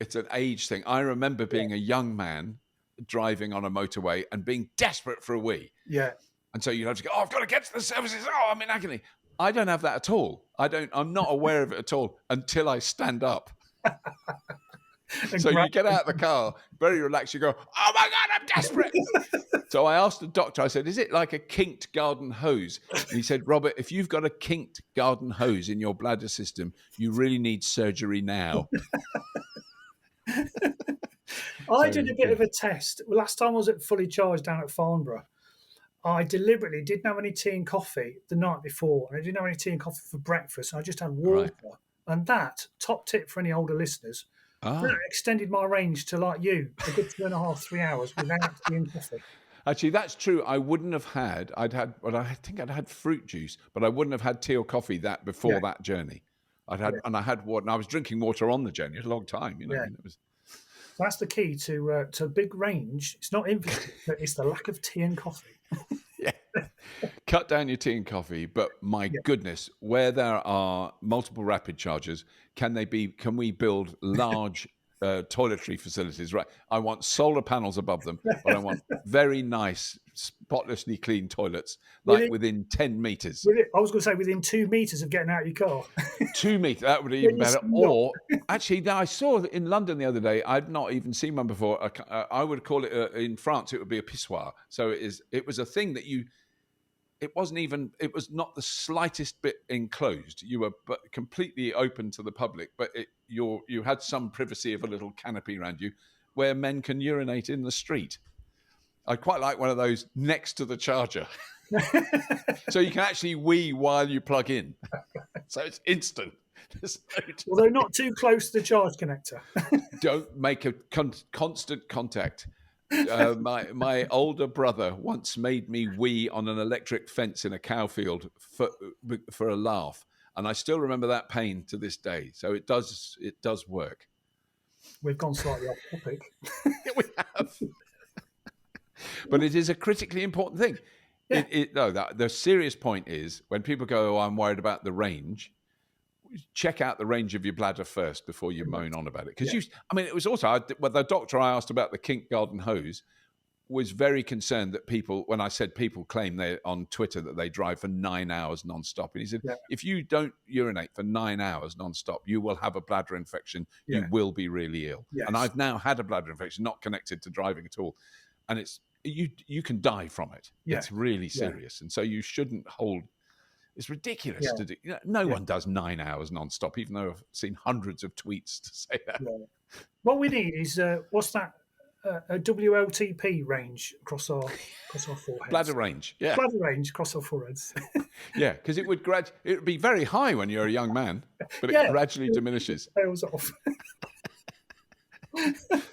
It's an age thing. I remember being a young man driving on a motorway and being desperate for a wee. Yeah. And so you'd have to go, I've got to get to the services. Oh, I'm in agony. I don't have that at all. I'm not aware of it at all until I stand up. So you get out of the car, very relaxed. You go, oh my God, I'm desperate. So I asked the doctor, I said, is it like a kinked garden hose? And he said, Robert, if you've got a kinked garden hose in your bladder system, you really need surgery now. I did a bit of a test. Last time I was at Fully Charged down at Farnborough, I deliberately didn't have any tea and coffee the night before. And I didn't have any tea and coffee for breakfast. I just had water. Right. And that, top tip for any older listeners, that extended my range to, like you, a good 2.5, 3 hours without tea and coffee. Actually, that's true. I wouldn't have had, I think I'd had fruit juice, but I wouldn't have had tea or coffee before that journey. And I had water, and I was drinking water on the journey. It was a long time, Yeah. That's the key to big range. It's not infinite, but it's the lack of tea and coffee. Yeah. Cut down your tea and coffee, but my goodness, where there are multiple rapid chargers, can we build large toiletry facilities? Right. I want solar panels above them, but I want very nice, spotlessly clean toilets, within 10 meters. I was going to say within 2 meters of getting out of your car. 2 meters, that would be even better. Or actually, I saw in London the other day, I'd not even seen one before. I would call it, in France, it would be a pissoir. So it was a thing that it was not the slightest bit enclosed. You were completely open to the public, but you had some privacy of a little canopy around you where men can urinate in the street. I'd quite like one of those next to the charger. So you can actually wee while you plug in. So it's instant. Although not too close to the charge connector. Don't make a constant contact. My older brother once made me wee on an electric fence in a cow field for a laugh. And I still remember that pain to this day. So it does work. We've gone slightly off topic. Yeah, we have. But it is a critically important thing. Yeah. The serious point is when people go, "Oh, I'm worried about the range," check out the range of your bladder first before you moan on about it. Because it was also the doctor I asked about the kink garden hose was very concerned that when I said people claim they on Twitter that they drive for 9 hours nonstop, and he said, if you don't urinate for 9 hours nonstop, you will have a bladder infection. You will be really ill. Yes. And I've now had a bladder infection, not connected to driving at all, and it's you can die from it. Yeah. It's really serious, and so you shouldn't hold. It's ridiculous to do. No one does 9 hours nonstop, even though I've seen hundreds of tweets to say that. Yeah. What we need is what's that? A WLTP range across our foreheads. Bladder range, Bladder range across our foreheads. Yeah, because it would be very high when you're a young man, but it gradually diminishes. It tails off.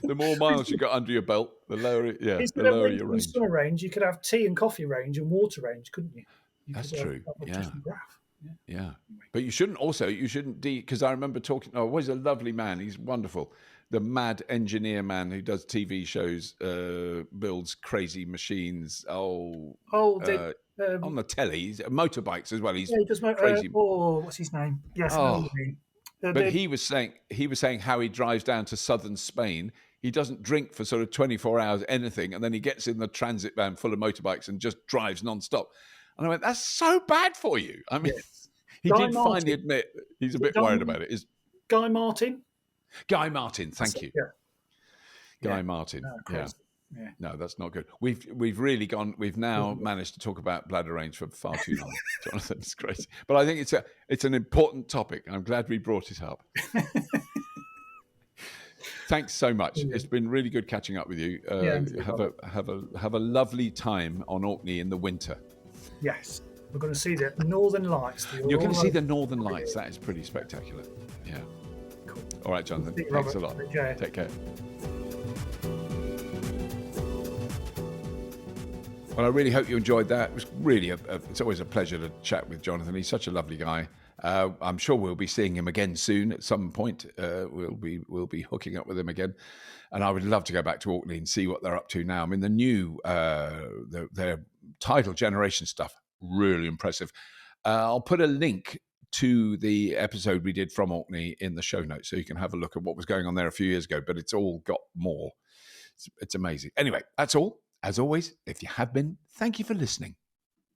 The more miles you got under your belt, the lower your range. Summer range, you could have tea and coffee range and water range, couldn't you? That's true. Yeah. But you shouldn't because I remember talking. Oh, he's a lovely man. He's wonderful. The mad engineer man who does TV shows, builds crazy machines. On the telly, motorbikes as well. He's crazy. What's his name? Yes. But he was saying how he drives down to southern Spain. He doesn't drink for sort of 24 hours, anything, and then he gets in the transit van full of motorbikes and just drives nonstop. And I went, that's so bad for you. I mean, he did finally admit he's a bit worried about it. Is Guy Martin? Guy Martin, thank you. Guy Martin. No, that's not good. We've really gone. We've now managed to talk about bladder range for far too long, Jonathan. It's crazy, but I think it's an important topic. I'm glad we brought it up. Thanks so much. It's been really good catching up with you. Have a lovely time on Orkney in the winter. Yes, we're going to see the Northern Lights. You're going to see the Northern Lights. That is pretty spectacular. Yeah. Cool. All right, Jonathan. Thanks a lot. Take care. Well, I really hope you enjoyed that. It was really it's always a pleasure to chat with Jonathan. He's such a lovely guy. I'm sure we'll be seeing him again soon at some point. We'll be hooking up with him again, and I would love to go back to Orkney and see what they're up to now. I mean, the new their tidal generation stuff, really impressive. I'll put a link to the episode we did from Orkney in the show notes, so you can have a look at what was going on there a few years ago. But it's all got more. It's amazing. Anyway, that's all. As always, if you have been, thank you for listening.